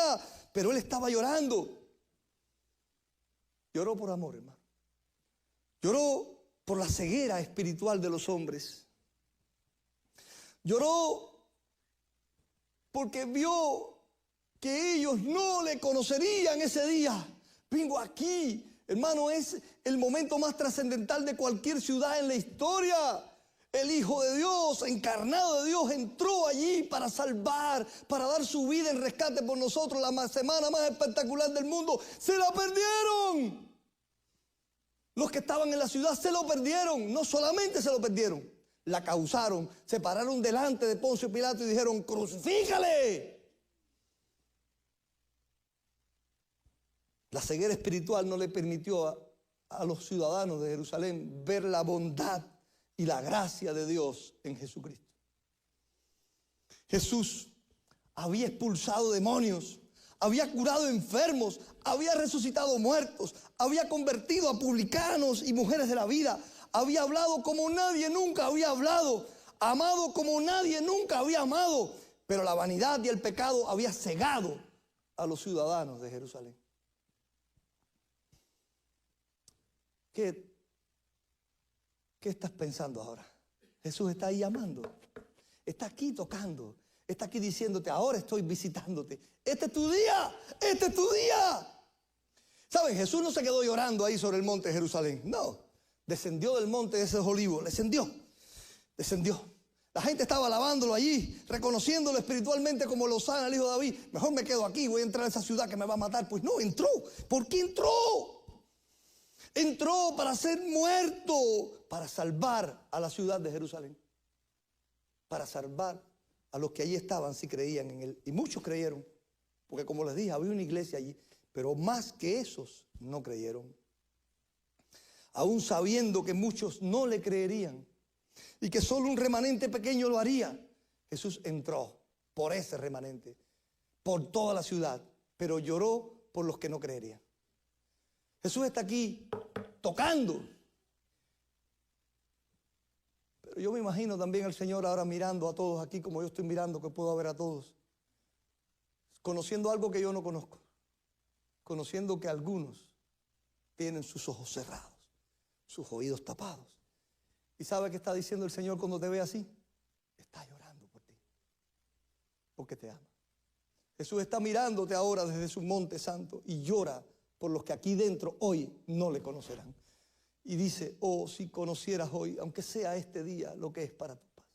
pero él estaba llorando. Lloró por amor, hermano. Lloró por la ceguera espiritual de los hombres. Lloró porque vio que ellos no le conocerían ese día. Vengo aquí, hermano, es el momento más trascendental de cualquier ciudad en la historia. El Hijo de Dios, encarnado de Dios, entró allí para salvar, para dar su vida en rescate por nosotros. La semana más espectacular del mundo, se la perdieron. Los que estaban en la ciudad se lo perdieron. No solamente se lo perdieron, la causaron. Se pararon delante de Poncio Pilato y dijeron, crucifícale. La ceguera espiritual no le permitió a los ciudadanos de Jerusalén ver la bondad y la gracia de Dios en Jesucristo. Jesús había expulsado demonios, había curado enfermos, había resucitado muertos, había convertido a publicanos y mujeres de la vida, había hablado como nadie nunca había hablado, amado como nadie nunca había amado, pero la vanidad y el pecado había cegado a los ciudadanos de Jerusalén. ¿Qué estás pensando ahora? Jesús está ahí llamando, está aquí tocando, está aquí diciéndote, ahora estoy visitándote. Este es tu día, este es tu día. ¿Saben? Jesús no se quedó llorando ahí sobre el monte de Jerusalén, no. Descendió del monte de esos olivos, descendió. La gente estaba alabándolo allí, reconociéndolo espiritualmente como Lozana, el hijo de David. Mejor me quedo aquí, voy a entrar a esa ciudad que me va a matar. Pues no, entró. ¿Por qué entró? Entró para ser muerto, para salvar a la ciudad de Jerusalén. Para salvar a los que allí estaban si creían en él. Y muchos creyeron, porque como les dije, había una iglesia allí. Pero más que esos no creyeron. aún sabiendo que muchos no le creerían y que solo un remanente pequeño lo haría, Jesús entró por ese remanente, por toda la ciudad, pero lloró por los que no creerían. Jesús está aquí tocando. Pero yo me imagino también al Señor ahora mirando a todos aquí como yo estoy mirando, que puedo ver a todos, conociendo algo que yo no conozco, conociendo que algunos tienen sus ojos cerrados, sus oídos tapados. ¿Y sabe qué está diciendo el Señor cuando te ve así? Está llorando por ti, porque te ama. Jesús está mirándote ahora desde su monte santo y llora por los que aquí dentro hoy no le conocerán. Y dice, oh, si conocieras hoy, aunque sea este día, lo que es para tu paz.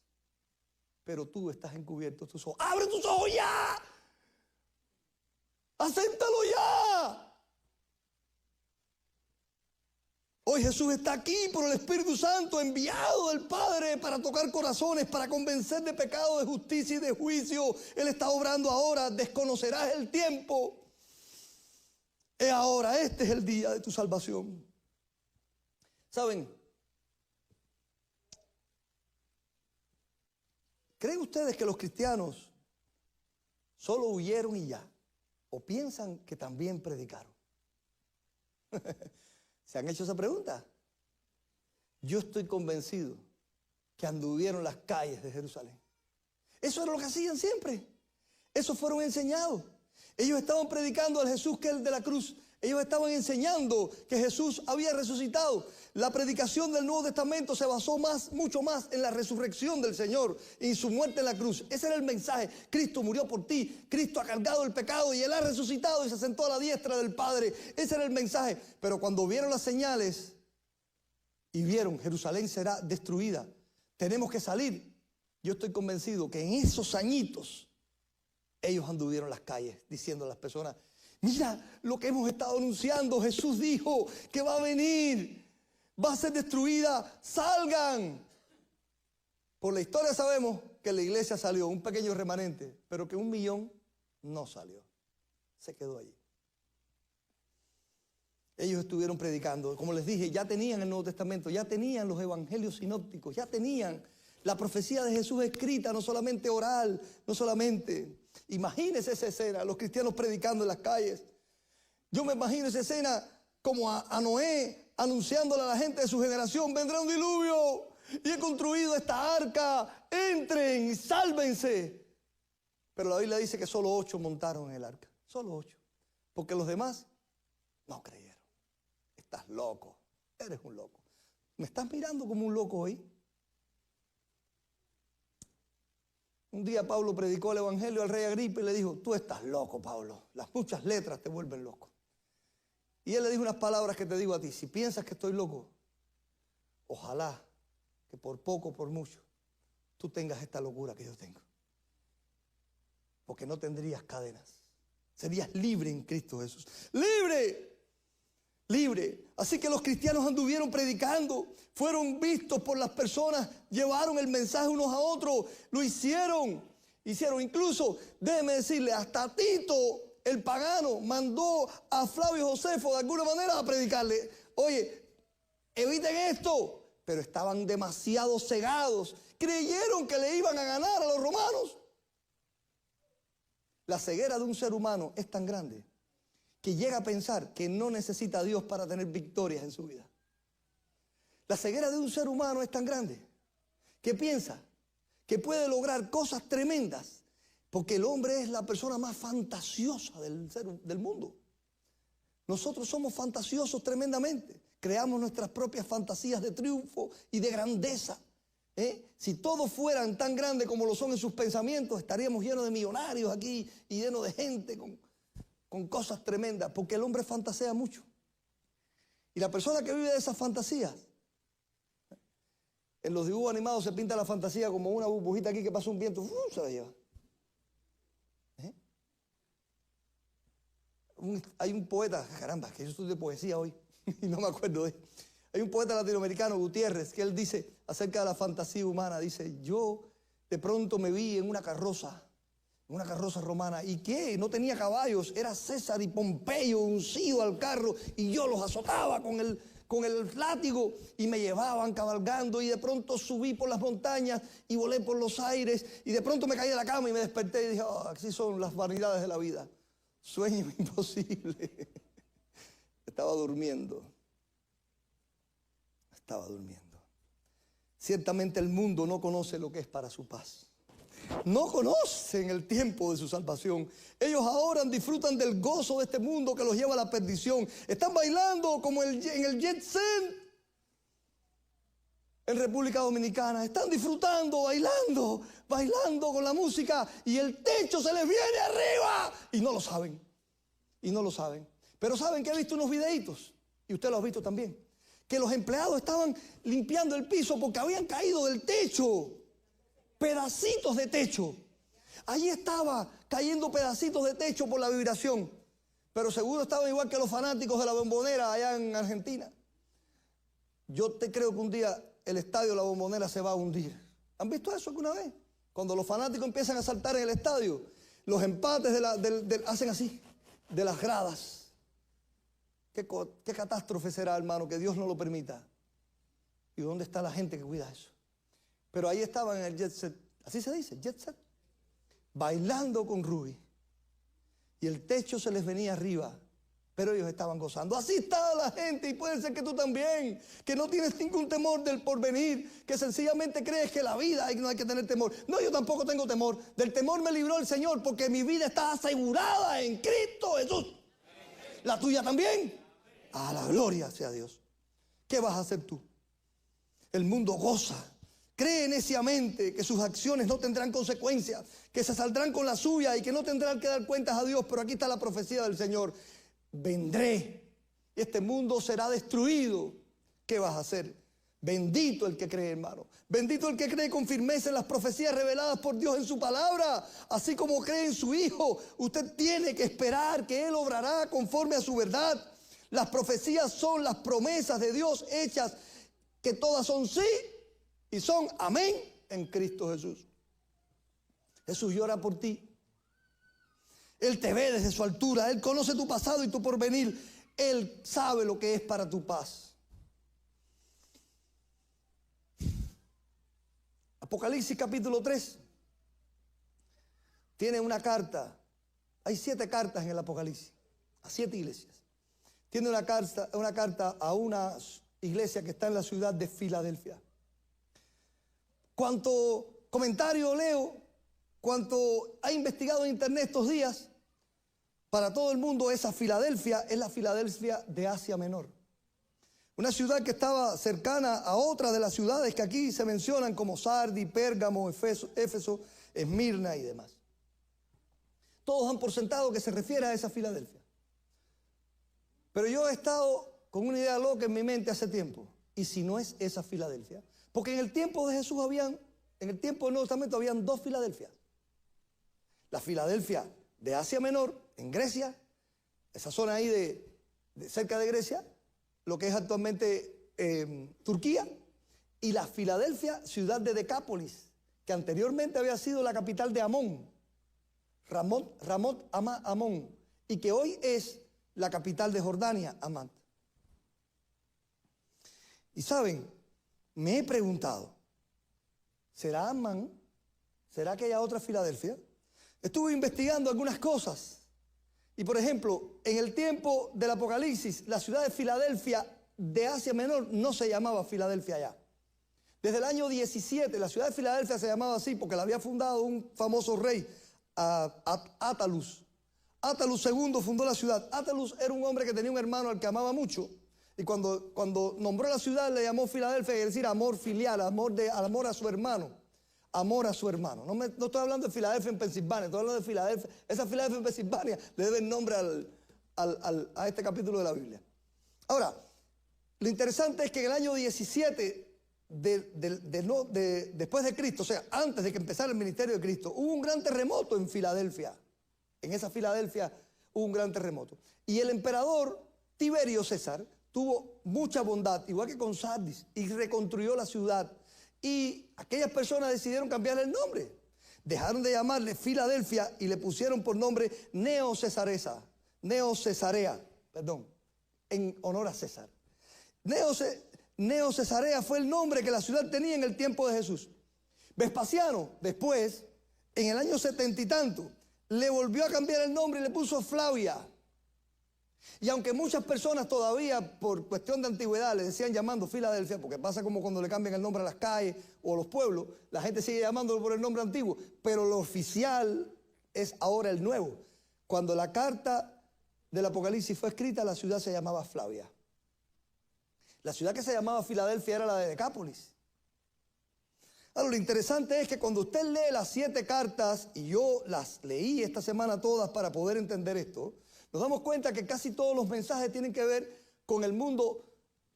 Pero tú estás encubierto tus ojos. ¡Abre tus ojos ya! ¡Acéptalo ya! Hoy Jesús está aquí por el Espíritu Santo, enviado del Padre para tocar corazones, para convencer de pecado, de justicia y de juicio. Él está obrando ahora, desconocerás el tiempo. Es ahora, este es el día de tu salvación. ¿Saben? ¿Creen ustedes que los cristianos solo huyeron y ya? ¿O piensan que también predicaron? ¿Se han hecho esa pregunta? Yo estoy convencido que anduvieron las calles de Jerusalén. Eso era lo que hacían siempre. Eso fueron enseñados. Ellos estaban predicando al Jesús que es el de la cruz. Ellos estaban enseñando que Jesús había resucitado. La predicación del Nuevo Testamento se basó mucho más en la resurrección del Señor y en su muerte en la cruz. Ese era el mensaje. Cristo murió por ti. Cristo ha cargado el pecado y Él ha resucitado y se sentó a la diestra del Padre. Ese era el mensaje. Pero cuando vieron las señales y vieron Jerusalén será destruida, tenemos que salir. Yo estoy convencido que en esos añitos ellos anduvieron las calles diciendo a las personas, mira lo que hemos estado anunciando. Jesús dijo que va a venir, va a ser destruida, salgan. Por la historia sabemos que la iglesia salió, un pequeño remanente, pero que 1 millón no salió, se quedó allí. Ellos estuvieron predicando, como les dije, ya tenían el Nuevo Testamento, ya tenían los evangelios sinópticos, ya tenían la profecía de Jesús escrita, no solamente oral, no solamente. Imagínense esa escena, los cristianos predicando en las calles. Yo me imagino esa escena como a Noé anunciándole a la gente de su generación, vendrá un diluvio y he construido esta arca, entren y sálvense. Pero la Biblia dice que solo 8 montaron en el arca, solo 8, porque los demás no creyeron. Estás loco, eres un loco. ¿Me estás mirando como un loco hoy? Un día Pablo predicó el evangelio al rey Agripa y le dijo, tú estás loco, Pablo, las muchas letras te vuelven loco. Y él le dijo unas palabras que te digo a ti, si piensas que estoy loco, ojalá que por poco o por mucho tú tengas esta locura que yo tengo. Porque no tendrías cadenas, serías libre en Cristo Jesús. ¡Libre! Libre. Así que los cristianos anduvieron predicando, fueron vistos por las personas, llevaron el mensaje unos a otros, lo hicieron. Incluso, déjeme decirle, hasta Tito, el pagano, mandó a Flavio Josefo de alguna manera a predicarle. Oye, eviten esto. Pero estaban demasiado cegados, creyeron que le iban a ganar a los romanos. La ceguera de un ser humano es tan grande que llega a pensar que no necesita a Dios para tener victorias en su vida. La ceguera de un ser humano es tan grande que piensa que puede lograr cosas tremendas porque el hombre es la persona más fantasiosa del mundo. Nosotros somos fantasiosos tremendamente. Creamos nuestras propias fantasías de triunfo y de grandeza. Si todos fueran tan grandes como lo son en sus pensamientos, estaríamos llenos de millonarios aquí y llenos de gente con cosas tremendas, porque el hombre fantasea mucho. Y la persona que vive de esas fantasías, en los dibujos animados se pinta la fantasía como una burbujita aquí que pasa un viento, se la lleva. Hay un poeta, caramba, que yo estudio poesía hoy, y no me acuerdo de él. Hay un poeta latinoamericano, Gutiérrez, que él dice acerca de la fantasía humana, dice, yo de pronto me vi en una carroza romana. ¿Y qué? No tenía caballos, era César y Pompeyo uncido al carro y yo los azotaba con con el látigo y me llevaban cabalgando y de pronto subí por las montañas y volé por los aires y de pronto me caí de la cama y me desperté y dije, oh, así son las vanidades de la vida. Sueño imposible. Estaba durmiendo. Estaba durmiendo. Ciertamente el mundo no conoce lo que es para su paz. No conocen el tiempo de su salvación. Ellos ahora disfrutan del gozo de este mundo que los lleva a la perdición. Están bailando como en el jet set en República Dominicana. Están disfrutando, bailando con la música y el techo se les viene arriba. Y no lo saben. Y no lo saben. Pero saben que he visto unos videitos, y usted lo ha visto también, que los empleados estaban limpiando el piso porque habían caído del techo. Pedacitos de techo. Allí estaba cayendo pedacitos de techo por la vibración. Pero seguro estaban igual que los fanáticos de la Bombonera allá en Argentina. Yo te creo que un día el estadio de la Bombonera se va a hundir. ¿Han visto eso alguna vez? Cuando los fanáticos empiezan a saltar en el estadio, los empates hacen así, de las gradas. ¿Qué catástrofe será, hermano? Que Dios no lo permita. ¿Y dónde está la gente que cuida eso? Pero ahí estaban en el jet set, así se dice, jet set, bailando con Ruby. Y el techo se les venía arriba, pero ellos estaban gozando. Así está la gente, y puede ser que tú también, que no tienes ningún temor del porvenir, que sencillamente crees que la vida no hay que tener temor. No, yo tampoco tengo temor. Del temor me libró el Señor, porque mi vida está asegurada en Cristo Jesús. ¿La tuya también? A la gloria sea Dios. ¿Qué vas a hacer tú? El mundo goza. Cree neciamente que sus acciones no tendrán consecuencias, que se saldrán con la suya y que no tendrán que dar cuentas a Dios. Pero aquí está la profecía del Señor. Vendré y este mundo será destruido. ¿Qué vas a hacer? Bendito el que cree, hermano. Bendito el que cree con firmeza en las profecías reveladas por Dios en su palabra. Así como cree en su Hijo, usted tiene que esperar que Él obrará conforme a su verdad. Las profecías son las promesas de Dios hechas, que todas son sí y son amén en Cristo Jesús. Jesús llora por ti. Él te ve desde su altura. Él conoce tu pasado y tu porvenir. Él sabe lo que es para tu paz. Apocalipsis capítulo 3. Tiene una carta. Hay 7 cartas en el Apocalipsis. A 7 iglesias. Tiene una carta a una iglesia que está en la ciudad de Filadelfia. Cuanto comentario leo, cuanto he investigado en internet estos días, para todo el mundo esa Filadelfia es la Filadelfia de Asia Menor. Una ciudad que estaba cercana a otras de las ciudades que aquí se mencionan como Sardi, Pérgamo, Éfeso, Esmirna y demás. Todos dan por sentado que se refiere a esa Filadelfia. Pero yo he estado con una idea loca en mi mente hace tiempo. ¿Y si no es esa Filadelfia? Porque en el tiempo de Jesús en el tiempo del Nuevo Testamento habían 2 Filadelfias. La Filadelfia de Asia Menor, en Grecia, esa zona ahí de cerca de Grecia, lo que es actualmente Turquía, y la Filadelfia, ciudad de Decápolis, que anteriormente había sido la capital de Amón, Amón, y que hoy es la capital de Jordania, Amán. Y saben, me he preguntado, ¿será Amán? ¿Será aquella otra Filadelfia? Estuve investigando algunas cosas. Y por ejemplo, en el tiempo del Apocalipsis, la ciudad de Filadelfia de Asia Menor no se llamaba Filadelfia ya. Desde el año 17, la ciudad de Filadelfia se llamaba así porque la había fundado un famoso rey, Attalus. Attalus II fundó la ciudad. Attalus era un hombre que tenía un hermano al que amaba mucho. Y cuando nombró la ciudad le llamó Filadelfia, es decir, amor filial, amor a su hermano. Amor a su hermano. No estoy hablando de Filadelfia en Pensilvania, estoy hablando de Filadelfia. Esa Filadelfia en Pensilvania le debe el nombre a este capítulo de la Biblia. Ahora, lo interesante es que en el año 17 después de Cristo, o sea, antes de que empezara el ministerio de Cristo, hubo un gran terremoto en Filadelfia. En esa Filadelfia hubo un gran terremoto. Y el emperador Tiberio César tuvo mucha bondad, igual que con Sardis, y reconstruyó la ciudad. Y aquellas personas decidieron cambiarle el nombre. Dejaron de llamarle Filadelfia y le pusieron por nombre Neocesarea, en honor a César. Neo Cesarea fue el nombre que la ciudad tenía en el tiempo de Jesús. Vespasiano, después, en el año 70 y tanto, le volvió a cambiar el nombre y le puso Flavia. Y aunque muchas personas todavía, por cuestión de antigüedad, le decían llamando Filadelfia, porque pasa como cuando le cambian el nombre a las calles o a los pueblos, la gente sigue llamándolo por el nombre antiguo, pero lo oficial es ahora el nuevo. Cuando la carta del Apocalipsis fue escrita, la ciudad se llamaba Flavia. La ciudad que se llamaba Filadelfia era la de Decápolis. Ahora, lo interesante es que cuando usted lee las 7 cartas, y yo las leí esta semana todas para poder entender esto, nos damos cuenta que casi todos los mensajes tienen que ver con el mundo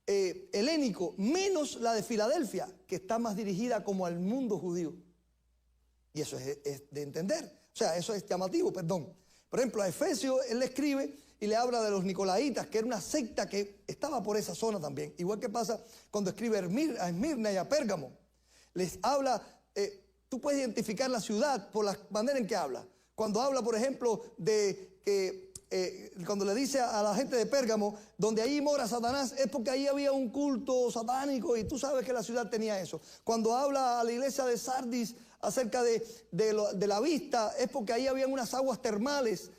helénico, menos la de Filadelfia, que está más dirigida como al mundo judío. Y eso es de entender. O sea, eso es llamativo, perdón. Por ejemplo, a Efesios él le escribe y le habla de los nicolaitas, que era una secta que estaba por esa zona también. Igual que pasa cuando escribe a Esmirna y a Pérgamo. Les habla, tú puedes identificar la ciudad por la manera en que habla. Cuando habla, por ejemplo, cuando le dice a la gente de Pérgamo, donde ahí mora Satanás, es porque ahí había un culto satánico y tú sabes que la ciudad tenía eso. Cuando habla a la iglesia de Sardis acerca de la vista, es porque ahí habían unas aguas termales,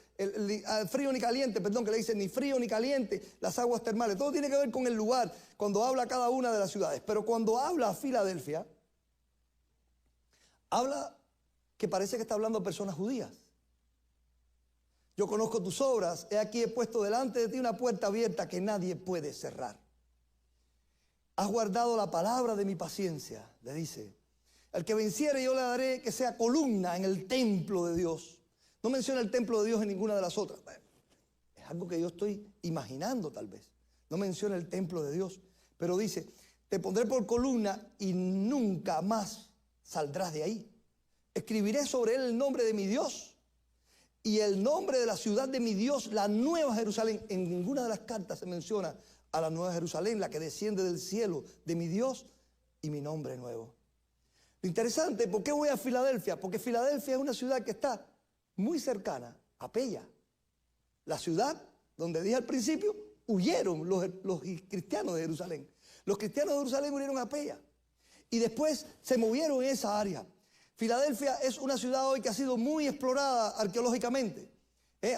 frío ni caliente, perdón, que le dicen ni frío ni caliente, las aguas termales. Todo tiene que ver con el lugar, cuando habla cada una de las ciudades. Pero cuando habla a Filadelfia, habla que parece que está hablando a personas judías. Yo conozco tus obras, he aquí he puesto delante de ti una puerta abierta que nadie puede cerrar. Has guardado la palabra de mi paciencia, le dice. Al que venciere yo le daré que sea columna en el templo de Dios. No menciona el templo de Dios en ninguna de las otras. Bueno, es algo que yo estoy imaginando tal vez. No menciona el templo de Dios, pero dice, te pondré por columna y nunca más saldrás de ahí. Escribiré sobre él el nombre de mi Dios y el nombre de la ciudad de mi Dios, la Nueva Jerusalén. En ninguna de las cartas se menciona a la Nueva Jerusalén, la que desciende del cielo de mi Dios y mi nombre nuevo. Lo interesante, ¿por qué voy a Filadelfia? Porque Filadelfia es una ciudad que está muy cercana a Pella. La ciudad donde dije al principio, huyeron los cristianos de Jerusalén. Los cristianos de Jerusalén huyeron a Pella y después se movieron en esa área. Filadelfia es una ciudad hoy que ha sido muy explorada arqueológicamente.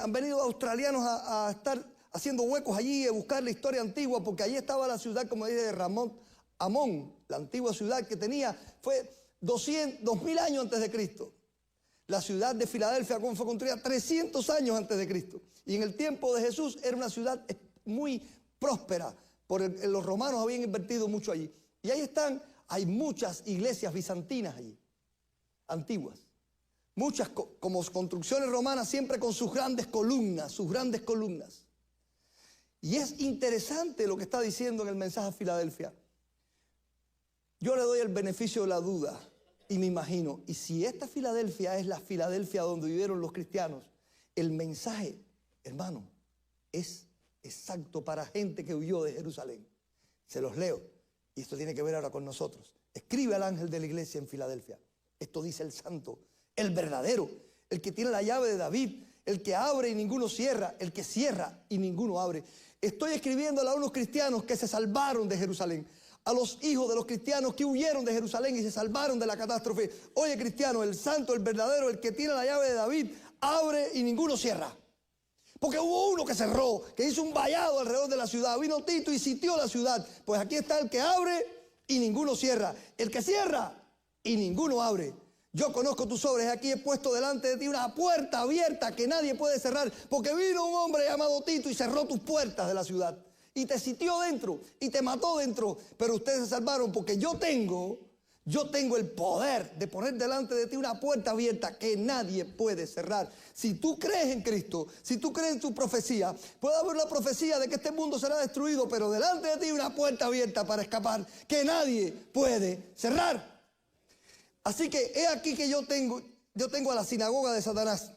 Han venido australianos a estar haciendo huecos allí, a buscar la historia antigua, porque allí estaba la ciudad, como dice Amón, la antigua ciudad que fue 2000 años antes de Cristo. La ciudad de Filadelfia fue construida 300 años antes de Cristo. Y en el tiempo de Jesús era una ciudad muy próspera. Los romanos habían invertido mucho allí. Y ahí hay muchas iglesias bizantinas allí, antiguas. Muchas como construcciones romanas, siempre con sus grandes columnas, Y es interesante lo que está diciendo en el mensaje a Filadelfia. Yo le doy el beneficio de la duda y me imagino, y si esta Filadelfia es la Filadelfia donde vivieron los cristianos, el mensaje, hermano, es exacto para gente que huyó de Jerusalén. Se los leo, y esto tiene que ver ahora con nosotros. Escribe al ángel de la iglesia en Filadelfia. Esto dice el santo, el verdadero, el que tiene la llave de David, el que abre y ninguno cierra, el que cierra y ninguno abre. Estoy escribiéndole a unos cristianos que se salvaron de Jerusalén, a los hijos de los cristianos que huyeron de Jerusalén y se salvaron de la catástrofe. Oye, cristiano, el santo, el verdadero, el que tiene la llave de David, abre y ninguno cierra. Porque hubo uno que cerró, que hizo un vallado alrededor de la ciudad. Vino Tito y sitió la ciudad. Pues aquí está el que abre y ninguno cierra. El que cierra y ninguno abre. Yo conozco tus obras, aquí he puesto delante de ti una puerta abierta que nadie puede cerrar, porque vino un hombre llamado Tito y cerró tus puertas de la ciudad. Y te sitió dentro y te mató dentro, pero ustedes se salvaron porque yo tengo el poder de poner delante de ti una puerta abierta que nadie puede cerrar. Si tú crees en Cristo, si tú crees en tu profecía, puede haber una profecía de que este mundo será destruido, pero delante de ti una puerta abierta para escapar que nadie puede cerrar. Así que he aquí que yo tengo a la sinagoga de Satanás,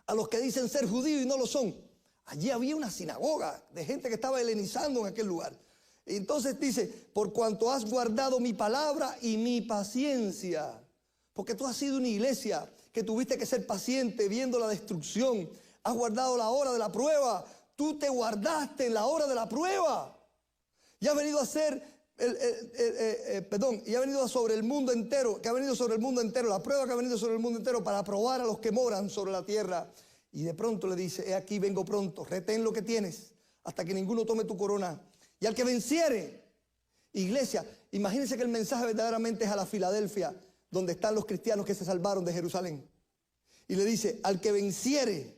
a los que dicen ser judíos y no lo son. Allí había una sinagoga de gente que estaba helenizando en aquel lugar. Y entonces dice, por cuanto has guardado mi palabra y mi paciencia, porque tú has sido una iglesia que tuviste que ser paciente viendo la destrucción, has guardado la hora de la prueba, tú te guardaste en la hora de la prueba. y ha venido a ser, y ha venido sobre el mundo entero, que ha venido sobre el mundo entero, la prueba que ha venido sobre el mundo entero para probar a los que moran sobre la tierra. Y de pronto le dice, he aquí vengo pronto, retén lo que tienes hasta que ninguno tome tu corona. Y al que venciere, iglesia, imagínense que el mensaje verdaderamente es a la Filadelfia, donde están los cristianos que se salvaron de Jerusalén. Y le dice, al que venciere,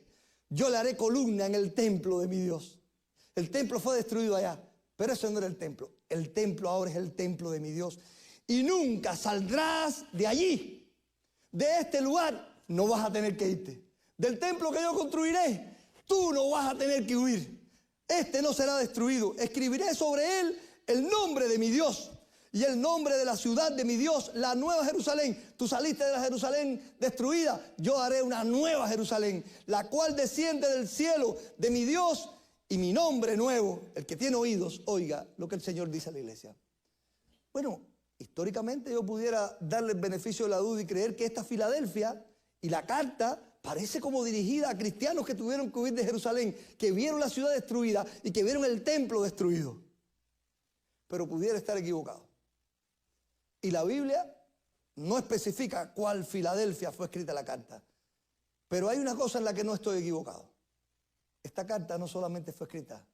yo le haré columna en el templo de mi Dios. El templo fue destruido allá, pero eso no era el templo. El templo ahora es el templo de mi Dios. Y nunca saldrás de allí. De este lugar no vas a tener que irte. Del templo que yo construiré, tú no vas a tener que huir. Este no será destruido. Escribiré sobre él el nombre de mi Dios y el nombre de la ciudad de mi Dios, la nueva Jerusalén. Tú saliste de la Jerusalén destruida, yo haré una nueva Jerusalén, la cual desciende del cielo de mi Dios, y mi nombre nuevo. El que tiene oídos, oiga lo que el Señor dice a la iglesia. Bueno, históricamente yo pudiera darle el beneficio de la duda y creer que esta Filadelfia y la carta parece como dirigida a cristianos que tuvieron que huir de Jerusalén, que vieron la ciudad destruida y que vieron el templo destruido. Pero pudiera estar equivocado. Y la Biblia no especifica cuál Filadelfia fue escrita la carta. Pero hay una cosa en la que no estoy equivocado. Esta carta no solamente fue escrita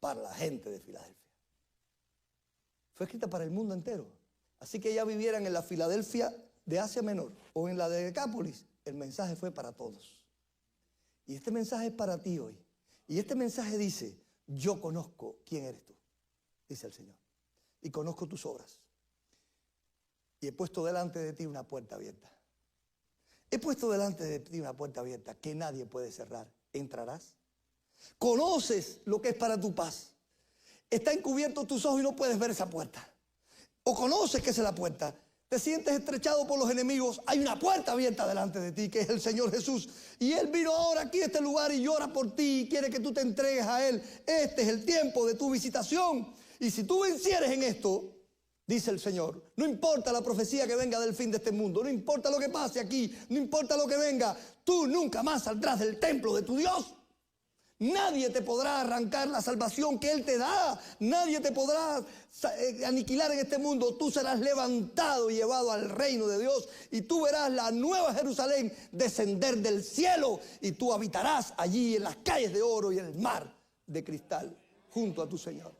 para la gente de Filadelfia. Fue escrita para el mundo entero. Así que ya vivieran en la Filadelfia de Asia Menor o en la de Decápolis, el mensaje fue para todos. Y este mensaje es para ti hoy. Y este mensaje dice, yo conozco quién eres tú, dice el Señor. Y conozco tus obras. Y he puesto delante de ti una puerta abierta. He puesto delante de ti una puerta abierta que nadie puede cerrar. ¿Entrarás? Conoces lo que es para tu paz. Está encubierto tus ojos y no puedes ver esa puerta. O conoces que esa es la puerta. Te sientes estrechado por los enemigos. Hay una puerta abierta delante de ti, que es el Señor Jesús. Y Él vino ahora aquí a este lugar y llora por ti y quiere que tú te entregues a Él. Este es el tiempo de tu visitación. Y si tú vencieres en esto, dice el Señor, no importa la profecía que venga del fin de este mundo, no importa lo que pase aquí, no importa lo que venga, tú nunca más saldrás del templo de tu Dios. Nadie te podrá arrancar la salvación que Él te da. Nadie te podrá aniquilar en este mundo. Tú serás levantado y llevado al reino de Dios. Y tú verás la nueva Jerusalén descender del cielo. Y tú habitarás allí en las calles de oro y en el mar de cristal junto a tu Señor.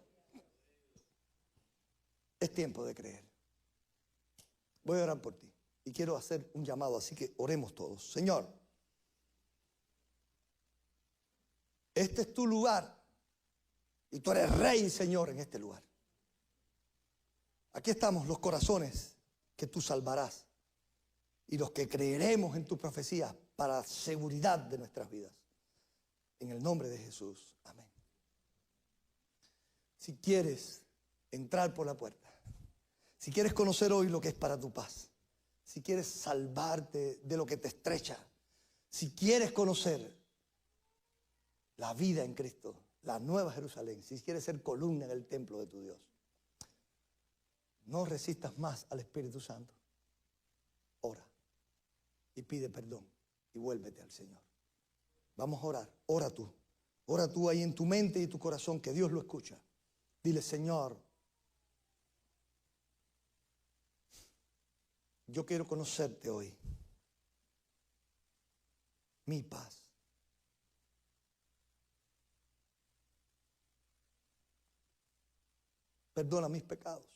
Es tiempo de creer. Voy a orar por ti. Y quiero hacer un llamado, así que oremos todos. Señor, este es tu lugar y tú eres rey, Señor, en este lugar. Aquí estamos los corazones que tú salvarás y los que creeremos en tus profecías para seguridad de nuestras vidas. En el nombre de Jesús. Amén. Si quieres entrar por la puerta, si quieres conocer hoy lo que es para tu paz, si quieres salvarte de lo que te estrecha, si quieres conocer la vida en Cristo, la nueva Jerusalén, si quieres ser columna en el templo de tu Dios, no resistas más al Espíritu Santo. Ora y pide perdón y vuélvete al Señor. Vamos a orar. Ora tú ahí en tu mente y tu corazón, que Dios lo escucha. Dile, Señor, yo quiero conocerte hoy. Mi paz. Perdona mis pecados.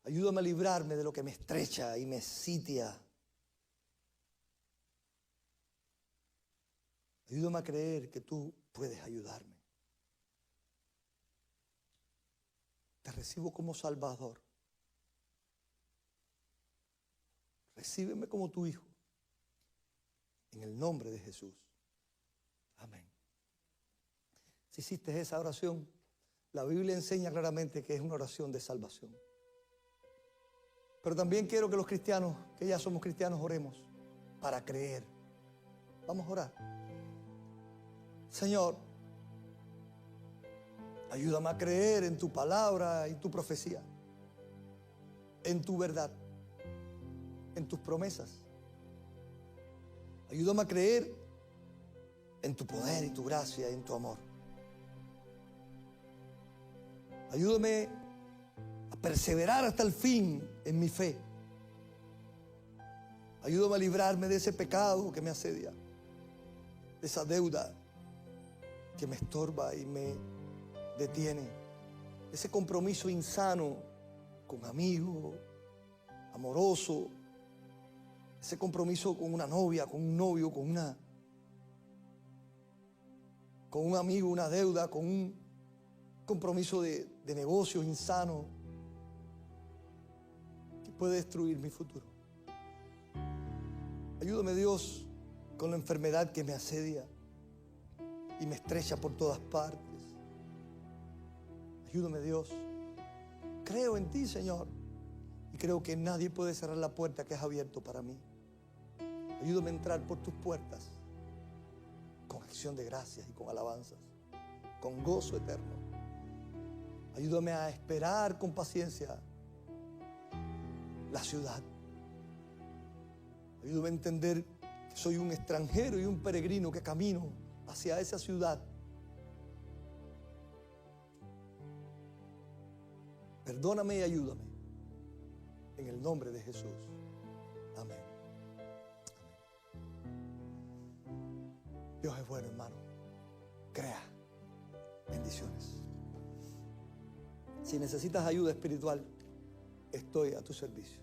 Ayúdame a librarme de lo que me estrecha y me sitia. Ayúdame a creer que tú puedes ayudarme. Te recibo como Salvador. Recíbeme como tu Hijo. En el nombre de Jesús. Amén. Si hiciste esa oración, la Biblia enseña claramente que es una oración de salvación. Pero también quiero que los cristianos, que ya somos cristianos, oremos para creer. Vamos a orar. Señor, ayúdame a creer en tu palabra y tu profecía, en tu verdad, en tus promesas. Ayúdame a creer en tu poder y tu gracia y en tu amor. Ayúdame a perseverar hasta el fin en mi fe. Ayúdame a librarme de ese pecado que me asedia, de esa deuda que me estorba y me detiene, ese compromiso insano con amigos, amoroso, ese compromiso con una novia, con un novio, con un amigo, una deuda, con un compromiso de negocio insano que puede destruir mi futuro. Ayúdame, Dios, con la enfermedad que me asedia y me estrecha por todas partes. Ayúdame, Dios. Creo en ti, Señor, y creo que nadie puede cerrar la puerta que has abierto para mí. Ayúdame a entrar por tus puertas con acción de gracias y con alabanzas, con gozo eterno. Ayúdame a esperar con paciencia la ciudad. Ayúdame a entender que soy un extranjero y un peregrino que camino hacia esa ciudad. Perdóname y ayúdame. En el nombre de Jesús. Amén. Dios es bueno, hermano. Crea. Bendiciones. Si necesitas ayuda espiritual, estoy a tu servicio.